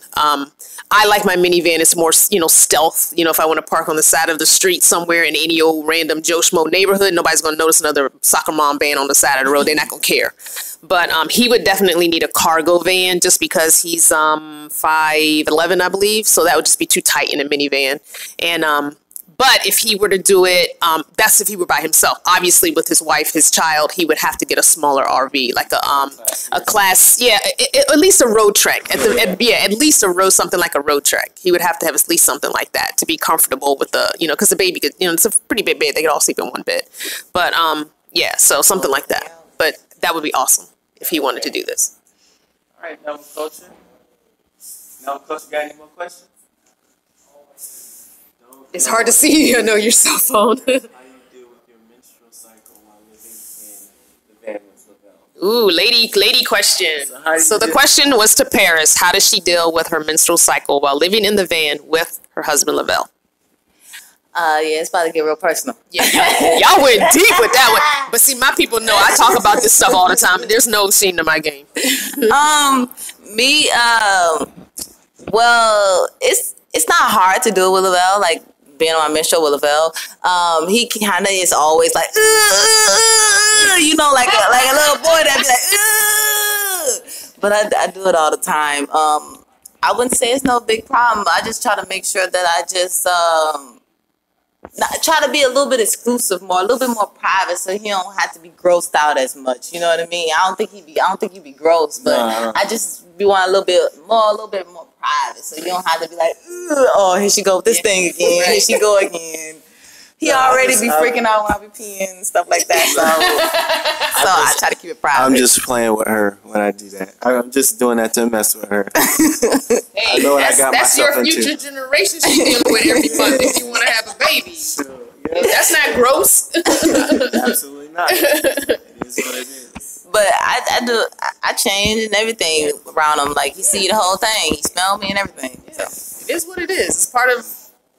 I like my minivan. It's more, you know, stealth. You know, if I want to park on the side of the street somewhere in any old random Joe Schmo neighborhood, nobody's going to notice another soccer mom van on the side of the road. They're not going to care. But he would definitely need a cargo van just because he's 5'11", I believe. So that would just be too tight in a minivan. And but if he were to do it, that's if he were by himself. Obviously, with his wife, his child, he would have to get a smaller RV, like a class, yeah, at least a road trek. At least something like a road trek. He would have to have at least something like that to be comfortable with the, you know, because the baby could, you know, it's a pretty big bed. They could all sleep in one bed. But yeah, so something like that. But that would be awesome if he wanted to do this. All right, Novel Culture. Novel Culture, got any more questions? It's hard to see you. I know your cell phone. How do you deal with your menstrual cycle while living in the van with Lavelle? Ooh, lady question. So the question was to Paris. How does she deal with her menstrual cycle while living in the van with her husband Lavelle? Yeah, it's about to get real personal. Yeah, y'all went deep with that one. But see, my people know I talk about this stuff all the time, and there's no shame to my game. Well, it's not hard to do it with Lavelle, like being on my menstrual with Lavelle. He kind of is always like, you know, like a little boy that be like, but I do it all the time. I wouldn't say it's no big problem. I just try to make sure that I just try to be a little bit exclusive more, a little bit more private, so he don't have to be grossed out as much. You know what I mean? I don't think he'd be gross, but I just be want a little bit more private, so you don't have to be like, oh, here she go with this thing again. Here she go again. He already be freaking out when I be peeing and stuff like that. So I try to keep it private. I'm just playing with her when I do that. I'm just doing that to mess with her. Hey, that's your future generation she's dealing with every month if you want to have a baby. Sure. That's not gross. Absolutely not. It is what it is. But I change and everything around him. Like, he see the whole thing. He smell me and everything. Yeah. So. It is what it is.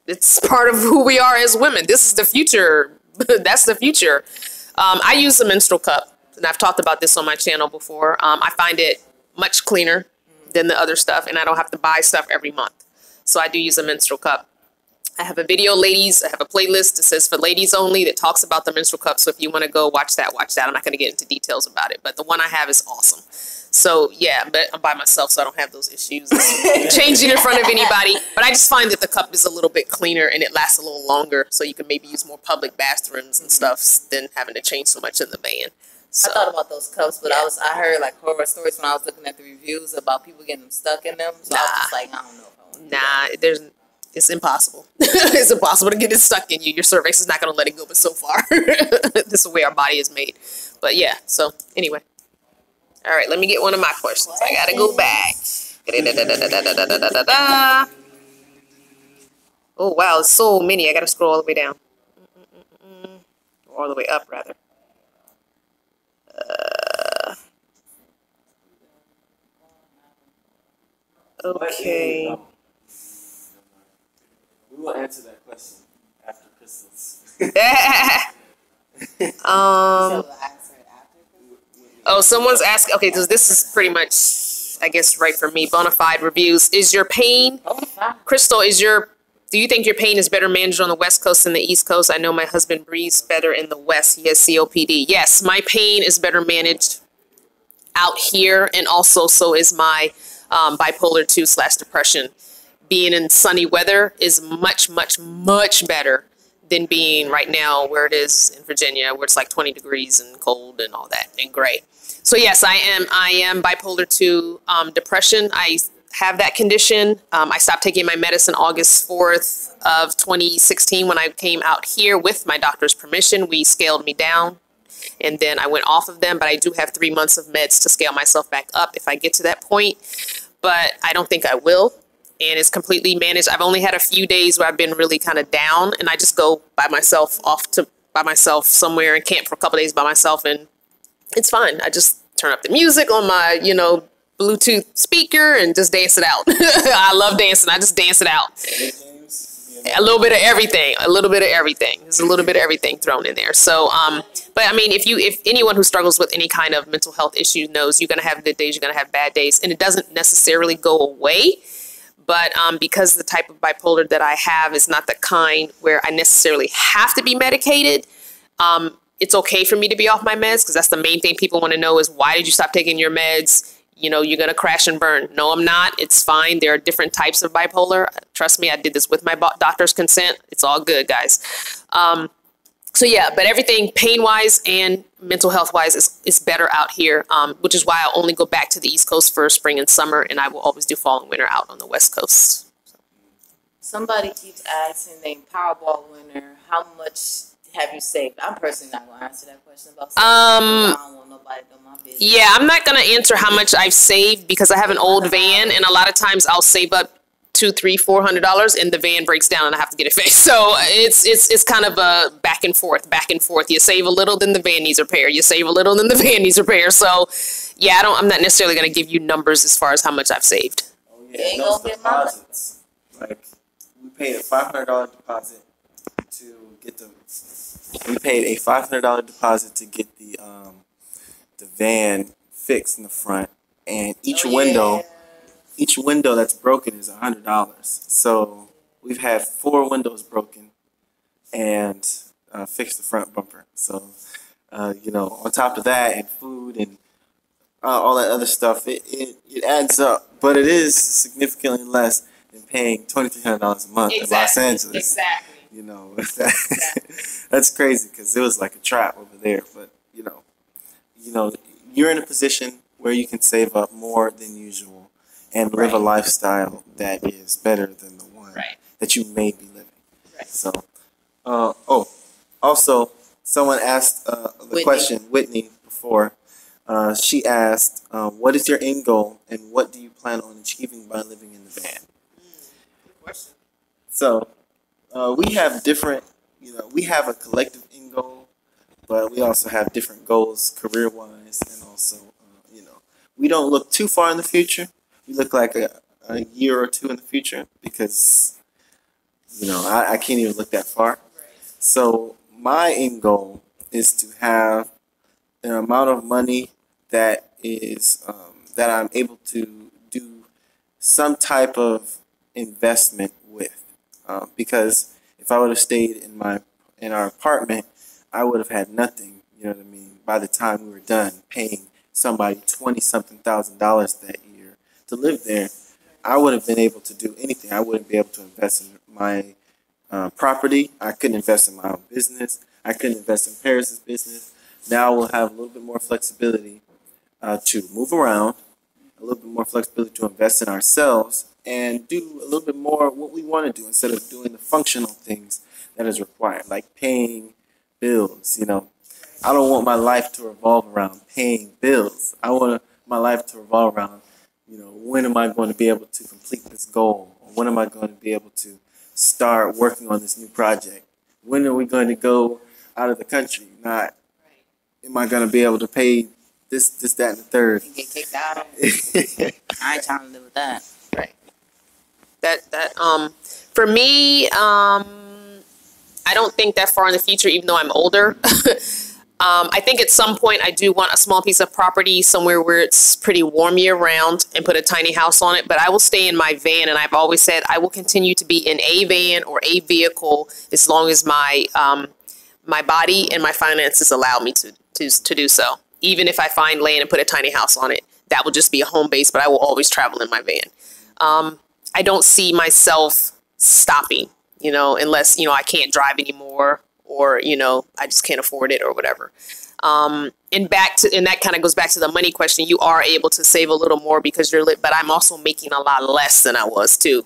It's part of who we are as women. This is the future. That's the future. I use a menstrual cup, and I've talked about this on my channel before. I find it much cleaner than the other stuff, and I don't have to buy stuff every month. So I do use a menstrual cup. I have a video, ladies. I have a playlist that says for ladies only that talks about the menstrual cup. So if you want to go watch that, watch that. I'm not going to get into details about it, but the one I have is awesome. So yeah, but I'm by myself, so I don't have those issues changing in front of anybody. But I just find that the cup is a little bit cleaner and it lasts a little longer, so you can maybe use more public bathrooms and stuff than having to change so much in the van. So, I thought about those cups, but I heard like horror stories when I was looking at the reviews about people getting them stuck in them. So I was just like, I don't know if I want to do that. It's impossible. It's impossible to get it stuck in you. Your cervix is not going to let it go but so far. This is the way our body is made. But yeah, so anyway. All right, let me get one of my questions. I got to go back. Oh, wow, it's so many. I got to scroll all the way down. All the way up, rather. Okay. We will answer that question after Crystal's. Oh, someone's asking. Okay, so this is pretty much, I guess, right for me. Bonafide reviews. Is your pain, Crystal? Do you think your pain is better managed on the West Coast than the East Coast? I know my husband breathes better in the West. He has COPD. Yes, my pain is better managed out here, and also so is my bipolar 2/depression. Being in sunny weather is much, much, much better than being right now where it is in Virginia, where it's like 20 degrees and cold and all that and gray. So yes, I am bipolar 2 depression. I have that condition. I stopped taking my medicine August 4th of 2016 when I came out here with my doctor's permission. We scaled me down and then I went off of them, but I do have 3 months of meds to scale myself back up if I get to that point, but I don't think I will. And it's completely managed. I've only had a few days where I've been really kind of down, and I just go by myself by myself somewhere and camp for a couple days by myself, and it's fine. I just turn up the music on my, Bluetooth speaker and just dance it out. I love dancing. I just dance it out. A little bit of everything. A little bit of everything. There's a little bit of everything thrown in there. So, but I mean, if anyone who struggles with any kind of mental health issue knows you're going to have good days, you're going to have bad days, and it doesn't necessarily go away. But because the type of bipolar that I have is not the kind where I necessarily have to be medicated, it's okay for me to be off my meds, because that's the main thing people want to know is, why did you stop taking your meds? You're going to crash and burn. No, I'm not. It's fine. There are different types of bipolar. Trust me, I did this with my doctor's consent. It's all good, guys. So yeah, but everything pain-wise and mental health-wise is better out here, which is why I only go back to the East Coast for spring and summer, and I will always do fall and winter out on the West Coast. Somebody keeps asking, the Powerball winner, how much have you saved? I'm personally not going to answer that question about saving. I don't want nobody to know my business. Yeah, I'm not going to answer how much I've saved, because I have an old van, and a lot of times I'll save up $200, $300, $400, and the van breaks down and I have to get it fixed. So it's kind of a back and forth. You save a little, then the van needs repair. You save a little, then the van needs repair. So yeah, I'm not necessarily going to give you numbers as far as how much I've saved. Oh yeah, and those deposits. Like, we paid a $500 deposit to get the. We paid a $500 deposit to get the van fixed in the front, and each window that's broken is $100. So we've had 4 windows broken and fixed the front bumper. So, on top of that, and food and all that other stuff, it adds up. But it is significantly less than paying $2,300 a month in Los Angeles. Exactly. That's crazy, because it was like a trap over there. But, you're in a position where you can save up more than usual and live a lifestyle that is better than the one that you may be living. Right. So, also, someone asked the question, Whitney, before. She asked, what is your end goal, and what do you plan on achieving by living in the van? Good question. So, we have different, we have a collective end goal, but we also have different goals career-wise, and also, we don't look too far in the future. We look like a year or two in the future because, I can't even look that far. So my end goal is to have an amount of money that is that I'm able to do some type of investment with, because if I would have stayed in our apartment, I would have had nothing. You know what I mean? By the time we were done paying somebody $20-something thousand that year to live there, I wouldn't have been able to do anything. I wouldn't be able to invest in my property. I couldn't invest in my own business. I couldn't invest in Paris's business. Now we'll have a little bit more flexibility to move around, a little bit more flexibility to invest in ourselves, and do a little bit more what we want to do instead of doing the functional things that is required, like paying bills. I don't want my life to revolve around paying bills. I want my life to revolve around, when am I going to be able to complete this goal? Or when am I going to be able to start working on this new project? When are we going to go out of the country? Not, am I going to be able to pay this, that, and the third? You get kicked out. I ain't trying to live with that. Right. For me, I don't think that far in the future, even though I'm older. I think at some point I do want a small piece of property somewhere where it's pretty warm year round and put a tiny house on it. But I will stay in my van, and I've always said I will continue to be in a van or a vehicle as long as my my body and my finances allow me to do so. Even if I find land and put a tiny house on it, that will just be a home base. But I will always travel in my van. I don't see myself stopping, unless I can't drive anymore, or, I just can't afford it or whatever. And that kind of goes back to the money question. You are able to save a little more because but I'm also making a lot less than I was too,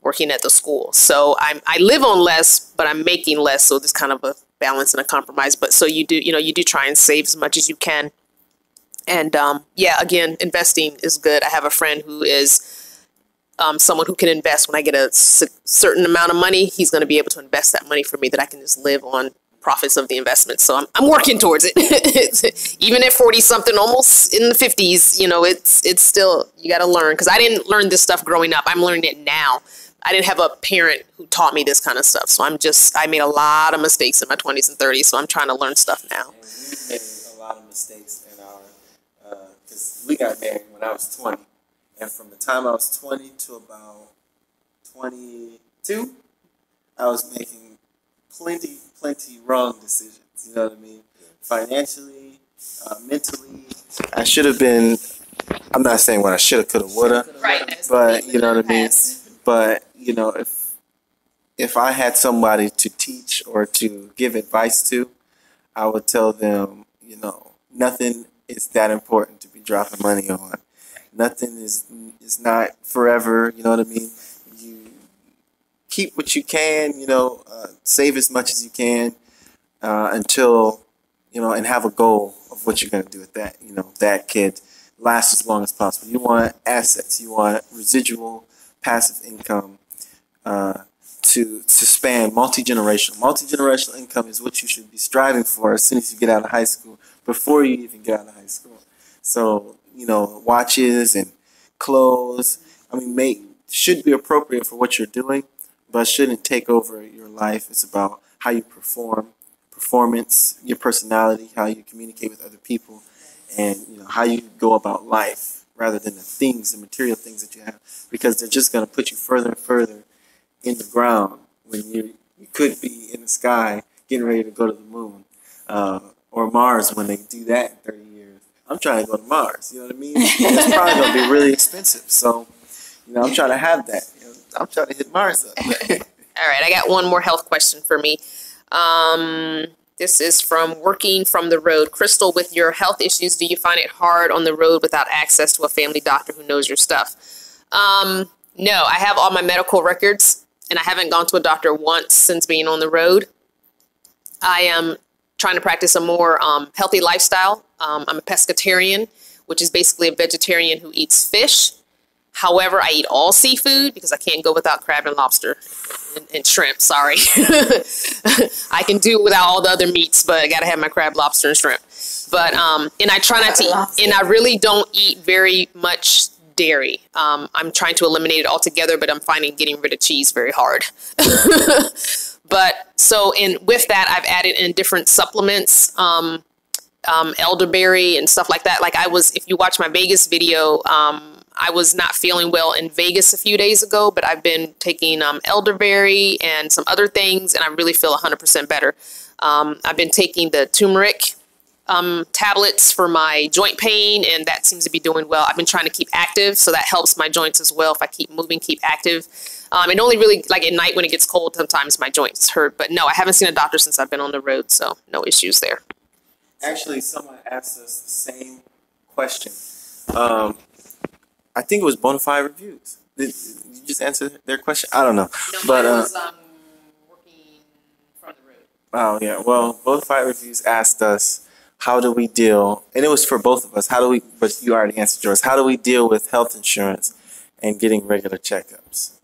working at the school. So I live on less, but I'm making less. So there's kind of a balance and a compromise. But so you do try and save as much as you can. And again, investing is good. I have a friend who is someone who can invest. When I get a certain amount of money, he's going to be able to invest that money for me that I can just live on profits of the investment. So I'm working towards it. Even at 40 something, almost in the 50s, it's still, you got to learn, because I didn't learn this stuff growing up. I'm learning it now. I didn't have a parent who taught me this kind of stuff. So I made a lot of mistakes in my 20s and 30s. So I'm trying to learn stuff now. And we made a lot of mistakes in our, because we got married when I was 20. And from the time I was 20 to about 22, I was making plenty wrong decisions. You know what I mean? Financially, mentally, I should have been, I'm not saying what I should have, could have, would have. Right. But, you know what I mean? But, if I had somebody to teach or to give advice to, I would tell them, nothing is that important to be dropping money on. Nothing is not forever. You know what I mean? You keep what you can. Save as much as you can until and have a goal of what you're going to do with that. That could last as long as possible. You want assets. You want residual passive income to span multi-generational. Multi-generational income is what you should be striving for as soon as you get out of high school, before you even get out of high school. So, watches and clothes, should be appropriate for what you're doing, but shouldn't take over your life. It's about how you performance, your personality, how you communicate with other people, and how you go about life, rather than the material things that you have, because they're just going to put you further and further in the ground when you could be in the sky getting ready to go to the moon or Mars when they do that in 30 years. I'm trying to go to Mars, you know what I mean? And it's probably going to be really expensive. So, I'm trying to have that. I'm trying to hit Mars up. All right, I got one more health question for me. This is from Working from the Road. Crystal, with your health issues, do you find it hard on the road without access to a family doctor who knows your stuff? No, I have all my medical records, and I haven't gone to a doctor once since being on the road. I am trying to practice a more healthy lifestyle. I'm a pescatarian, which is basically a vegetarian who eats fish. However, I eat all seafood because I can't go without crab and lobster. and shrimp. Sorry. I can do without all the other meats, but I got to have my crab, lobster, and shrimp. But, and I try not to eat, and I really don't eat very much dairy. I'm trying to eliminate it altogether, but I'm finding getting rid of cheese very hard. But so, and with that, I've added in different supplements, elderberry and stuff like that. Like if you watch my Vegas video, I was not feeling well in Vegas a few days ago, but I've been taking elderberry and some other things, and I really feel 100% better. I've been taking the turmeric tablets for my joint pain, and that seems to be doing well. I've been trying to keep active, so that helps my joints as well. If I keep moving, keep active. And only really, like at night when it gets cold, sometimes my joints hurt. But no, I haven't seen a doctor since I've been on the road, so no issues there. Actually, someone asked us the same question. I think it was Bonafide Reviews. Did you just answer their question? I don't know. No, but mine was working from the road. Oh, yeah. Well, Bonafide Reviews asked us, how do we deal, and it was for both of us, but you already answered yours, how do we deal with health insurance and getting regular checkups?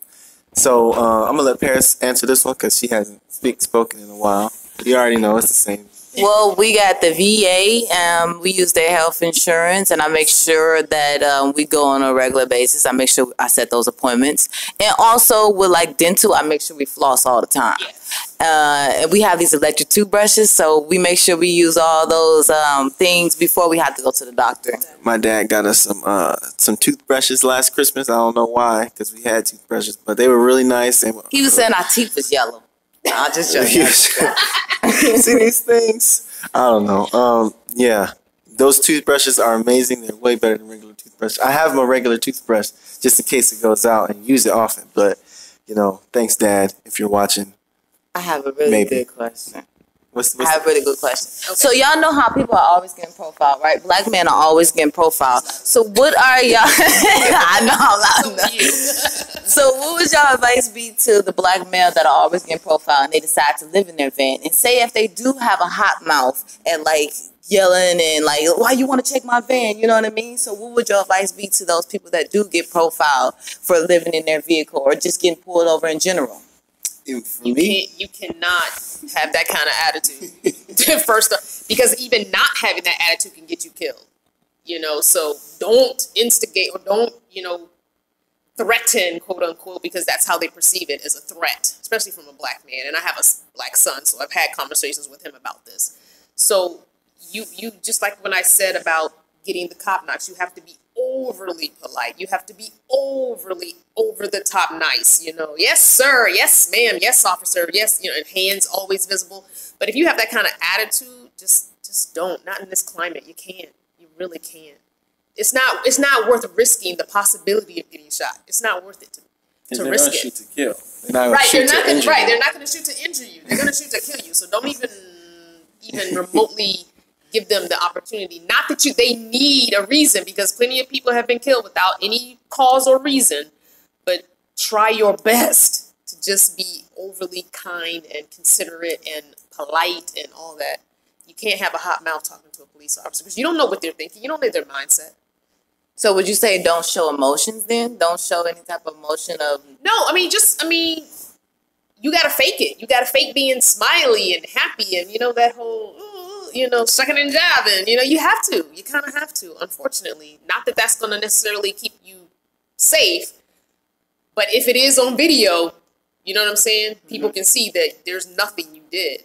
So I'm going to let Paris answer this one because she hasn't spoken in a while. You already know it's the same. Well, we got the VA. We use their health insurance, and I make sure that we go on a regular basis. I make sure I set those appointments. And also with like dental, I make sure we floss all the time. And we have these electric toothbrushes, so we make sure we use all those things before we have to go to the doctor. My dad got us some toothbrushes last Christmas. I don't know why, because we had toothbrushes, but they were really nice. And he was saying our teeth was yellow. I'll just show you. See these things? I don't know. Yeah, those toothbrushes are amazing. They're way better than regular toothbrush. I have my regular toothbrush just in case it goes out and use it often. But, thanks, Dad, if you're watching. I have a really good question. What's I have a really good question. Okay. So y'all know how people are always getting profiled, right? Black men are always getting profiled. So what are y'all? I know how loud. So what would y'all advice be to the black male that are always getting profiled and they decide to live in their van? And say if they do have a hot mouth and like yelling and like, why you want to check my van? You know what I mean? So what would your advice be to those people that do get profiled for living in their vehicle or just getting pulled over in general? You cannot have that kind of attitude. First off, because even not having that attitude can get you killed. So don't instigate or don't, threaten, quote unquote, because that's how they perceive it as a threat, especially from a black man. And I have a black son, so I've had conversations with him about this. So you just like when I said about getting the cop knocks, you have to be overly polite. You have to be overly over the top nice, Yes, sir. Yes, ma'am. Yes, officer. Yes, and hands always visible. But if you have that kind of attitude, just don't. Not in this climate. You can't. You really can't. It's not worth risking the possibility of getting shot. It's not worth it to risk it. Shoot to kill. They're not going to shoot to injure you. They're not going to shoot to injure you. They're going to shoot to kill you. So don't even remotely give them the opportunity. Not that they need a reason, because plenty of people have been killed without any cause or reason, but try your best to just be overly kind and considerate and polite and all that. You can't have a hot mouth talking to a police officer because you don't know what they're thinking. You don't know their mindset. So would you say don't show emotions then? Don't show any type of emotion of... No, you got to fake it. You got to fake being smiley and happy and, that whole... sucking and jiving, you have to. You kind of have to, unfortunately. Not that that's going to necessarily keep you safe, but if it is on video, you know what I'm saying? Mm-hmm. People can see that there's nothing you did,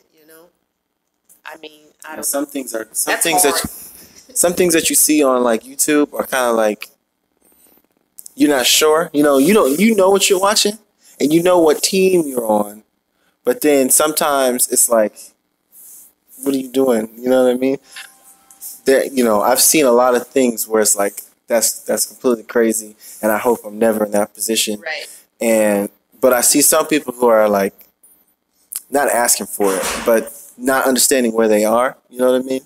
I don't know. Some things that you see on like YouTube are kind of like, you're not sure. You know what you're watching and you know what team you're on, but then sometimes it's like, what are you doing? You know what I mean? I've seen a lot of things where it's like, that's completely crazy, and I hope I'm never in that position. Right. But I see some people who are like, not asking for it, but not understanding where they are. You know what I mean?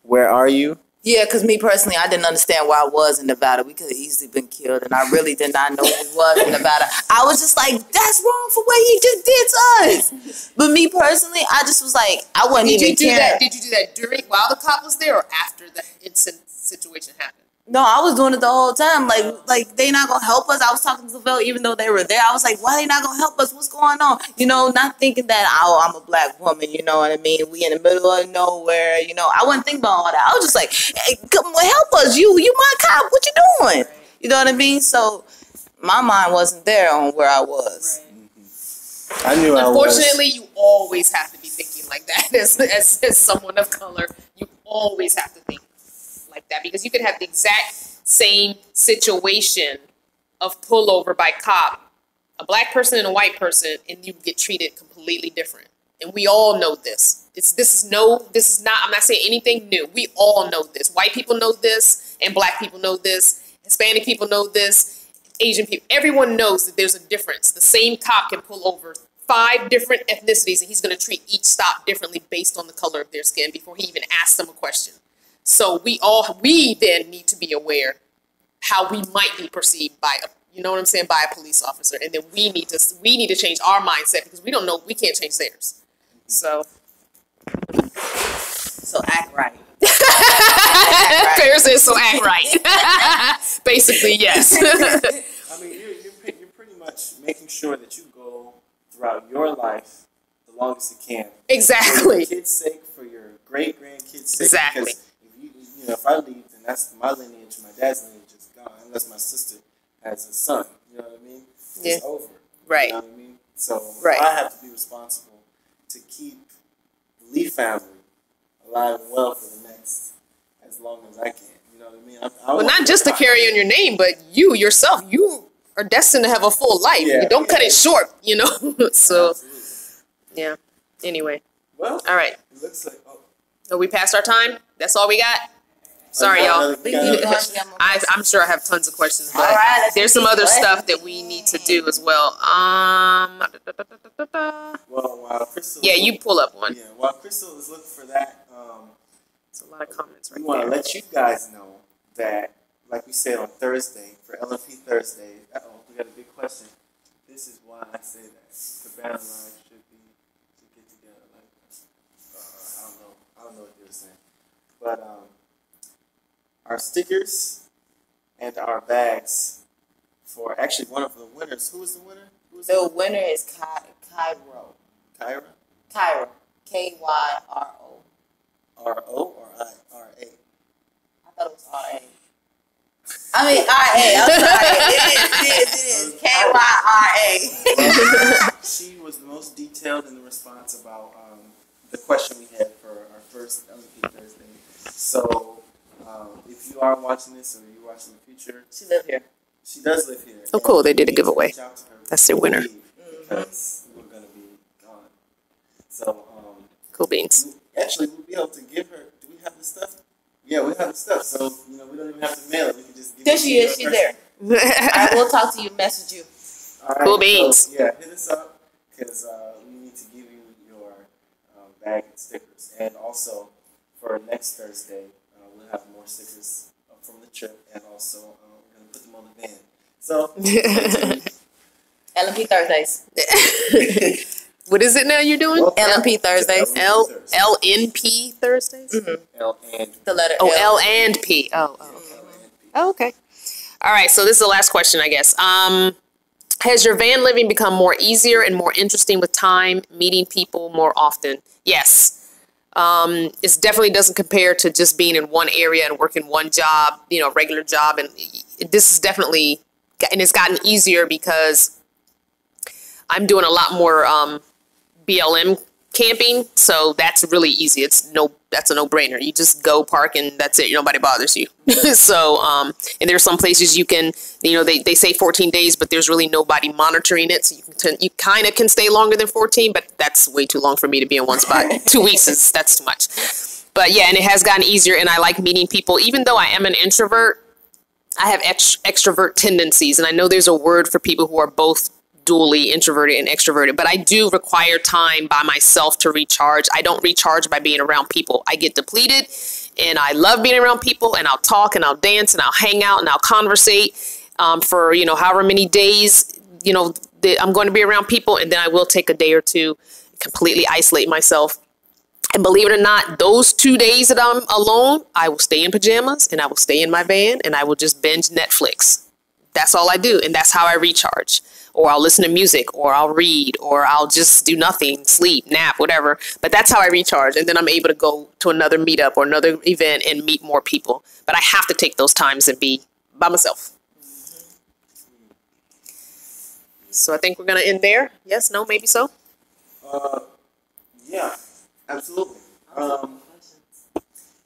Where are you? Yeah, because me personally, I didn't understand where I was in Nevada. We could have easily been killed, and I really did not know who was in Nevada. I was just like, that's wrong for what he just did to us. But me personally, I just was like, I wasn't even caring. Did you do that while the cop was there or after the incident? situation happened. No, I was doing it the whole time. Like they not gonna help us. I was talking to Savelle even though they were there. I was like, why they not gonna help us? What's going on? You know, not thinking that I'm a black woman. You know what I mean? We in the middle of nowhere. You know, I wasn't thinking about all that. I was just like, hey, come help us. You my cop. What you doing? You know what I mean? So my mind wasn't there on where I was. I knew Unfortunately, you always have to be thinking like that as someone of color. You always have to think like that because you could have the exact same situation of pullover by cop, a black person and a white person, and you get treated completely different. And we all know this. This is not, I'm not saying anything new. We all know this. White people know this, and black people know this. Hispanic people know this. Asian people. Everyone knows that there's a difference. The same cop can pull over 5 different ethnicities, and he's going to treat each stop differently based on the color of their skin before he even asks them a question. So we then need to be aware how we might be perceived by you know what I'm saying, by a police officer, and then we need to change our mindset because we don't know, we can't change theirs. So act right. Fair says so act right. Basically, yes. I mean, you're pretty much making sure that you go throughout your life the longest you can. Exactly. For your kids' sake, for your great-grandkids' sake. Exactly. Because if I leave, then that's my lineage, my dad's lineage is gone, unless my sister has a son. You know what I mean? It's over. Right. You know what I mean? So right. I have to be responsible to keep the Lee family alive and well for the next as long as I can. You know what I mean? Well, not just to carry on your name, but you yourself, you are destined to have a full life. Yeah, you don't cut it short, you know? So, absolutely. Yeah. Anyway. Well, all right. It looks like, Oh, we passed our time? That's all we got? Sorry, y'all. I'm sure I have tons of questions, but there's some other stuff that we need to do as well. Well, while Crystal, you pull up one. Yeah, while Crystal is looking for that, there's a lot of comments right there. We want to let you guys know that, like we said on Thursday, for LMP Thursday, we got a big question. This is why I say that. The banner line should get together like this. I don't know what you were saying. But our stickers and our bags for actually one of the winners. Who was the winner? The winner is Cairo. Kyra? Kyra. Kyro. R-O or R-A? I thought it was R-A. I mean, R-A. I'm sorry. It is. Kyra. She was the most detailed in the response about the question we had for our first LMP Thursday. So, if you are watching this or you're watching in the future, she lives here. She does live here. Oh, cool. They did a giveaway. That's their winner. Because we're going to be gone. So, cool beans. Actually, we'll be able to give her. Do we have the stuff? Yeah, we have the stuff. So, we don't even have to mail it. We can just give it. There she is. She's there. I will talk to you, message you. All right, cool beans. So, hit us up because we need to give you your bag and stickers. And also, for next Thursday, we'll have more stickers from the trip. And also, we're going to put them on the van. So, LMP Thursdays. What is it now you're doing? Well, LMP Thursdays. LNP Thursdays? Mm-hmm. L and the letter L. L. L and P. Oh, okay. Oh, okay. All right, so this is the last question, I guess. Has your van living become more easier and more interesting with time, meeting people more often? Yes. It definitely doesn't compare to just being in one area and working one job, regular job. And this is definitely, and it's gotten easier because I'm doing a lot more BLM camping, so that's really easy. That's a no-brainer. You just go park and that's it. Nobody bothers you. So, and there's some places you can, they say 14 days, but there's really nobody monitoring it. So you kind of can stay longer than 14, but that's way too long for me to be in one spot. 2 weeks that's too much. But yeah, and it has gotten easier, and I like meeting people. Even though I am an introvert, I have extrovert tendencies, and I know there's a word for people who are both dually introverted and extroverted, but I do require time by myself to recharge. I don't recharge by being around people. I get depleted, and I love being around people, and I'll talk and I'll dance and I'll hang out and I'll conversate for however many days I'm going to be around people, and then I will take a day or two, completely isolate myself. And believe it or not, those 2 days that I'm alone, I will stay in pajamas and I will stay in my van and I will just binge Netflix. That's all I do. And that's how I recharge. Or I'll listen to music, or I'll read, or I'll just do nothing, sleep, nap, whatever. But that's how I recharge. And then I'm able to go to another meetup or another event and meet more people. But I have to take those times and be by myself. So I think we're going to end there. Yes, no, maybe so. Yeah, absolutely.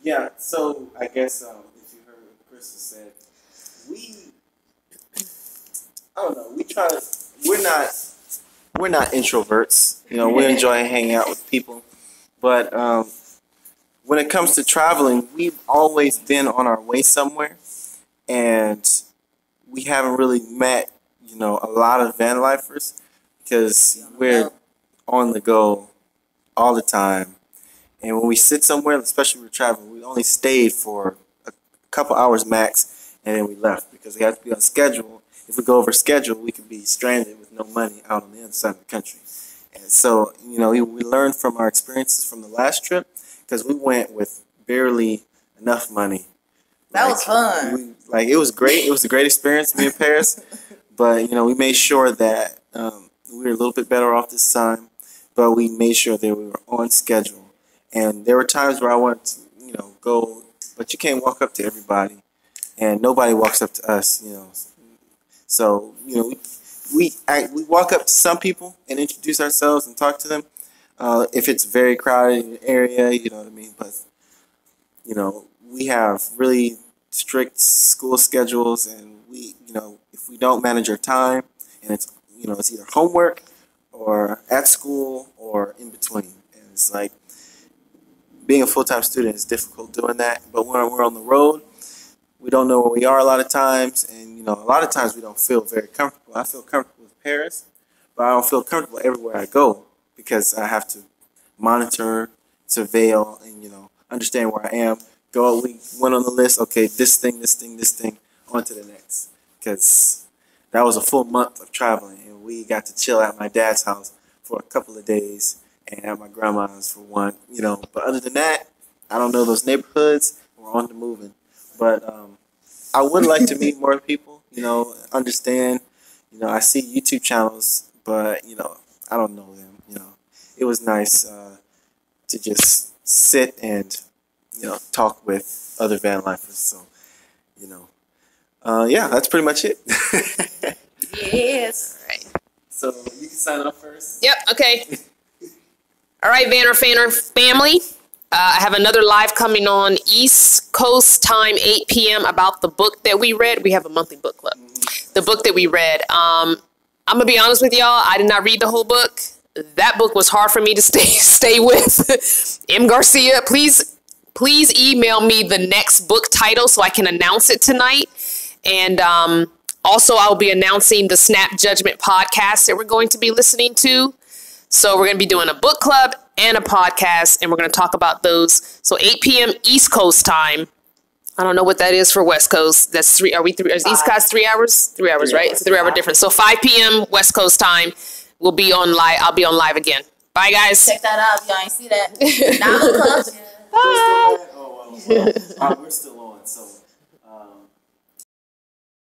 Yeah, so I guess if you heard what Crystal said, I don't know, we're not introverts. You know, we enjoy hanging out with people. But when it comes to traveling, we've always been on our way somewhere. And we haven't really met, you know, a lot of van lifers because we're on the go all the time. And when we sit somewhere, especially when we're traveling, we only stayed for a couple hours max, and then we left because we have to be on schedule. If we go over schedule, we could be stranded with no money out on the other side of the country. And so, you know, we learned from our experiences from the last trip because we went with barely enough money. That was fun. It was great. It was a great experience, me and Paris. But, you know, we made sure that we were a little bit better off this time, but we made sure that we were on schedule. And there were times where I wanted to, you know, go, but you can't walk up to everybody, and nobody walks up to us, you know. So, you know, we walk up to some people and introduce ourselves and talk to them. If it's very crowded in the area, you know what I mean. But, you know, we have really strict school schedules, and we, you know, if we don't manage our time, and it's, you know, it's either homework or at school or in between. And it's like being a full-time student is difficult doing that. But when we're on the road, we don't know where we are a lot of times, and you know, a lot of times we don't feel very comfortable. I feel comfortable with Paris, but I don't feel comfortable everywhere I go because I have to monitor, surveil, and you know, understand where I am. We went on the list. Okay, this thing, on to the next. Because that was a full month of traveling, and we got to chill at my dad's house for a couple of days, and at my grandma's for one. You know, but other than that, I don't know those neighborhoods. We're on the moving. But I would like to meet more people, you know, understand, you know, I see YouTube channels, but, you know, I don't know them, you know. It was nice to just sit and, you know, talk with other van lifers. So, you know, yeah, that's pretty much it. Yes. All right. So you can sign off first. Yep, okay. All right, Vanner family. I have another live coming on East Coast time, 8 p.m. about the book that we read. We have a monthly book club. The book that we read. I'm going to be honest with y'all. I did not read the whole book. That book was hard for me to stay with. M. Garcia, please email me the next book title so I can announce it tonight. And also, I'll be announcing the Snap Judgment podcast that we're going to be listening to. So we're going to be doing a book club and a podcast, and we're going to talk about those. So 8 p.m. East Coast time. I don't know what that is for West Coast. That's 3. Are we 3? Is East Coast 3 hours? 3 hours, right? It's a 3 hour difference. So 5 p.m. West Coast time. We'll be on live. I'll be on live again. Bye, guys. Check that out. Y'all ain't see that. Now, Bye. We're still on, so.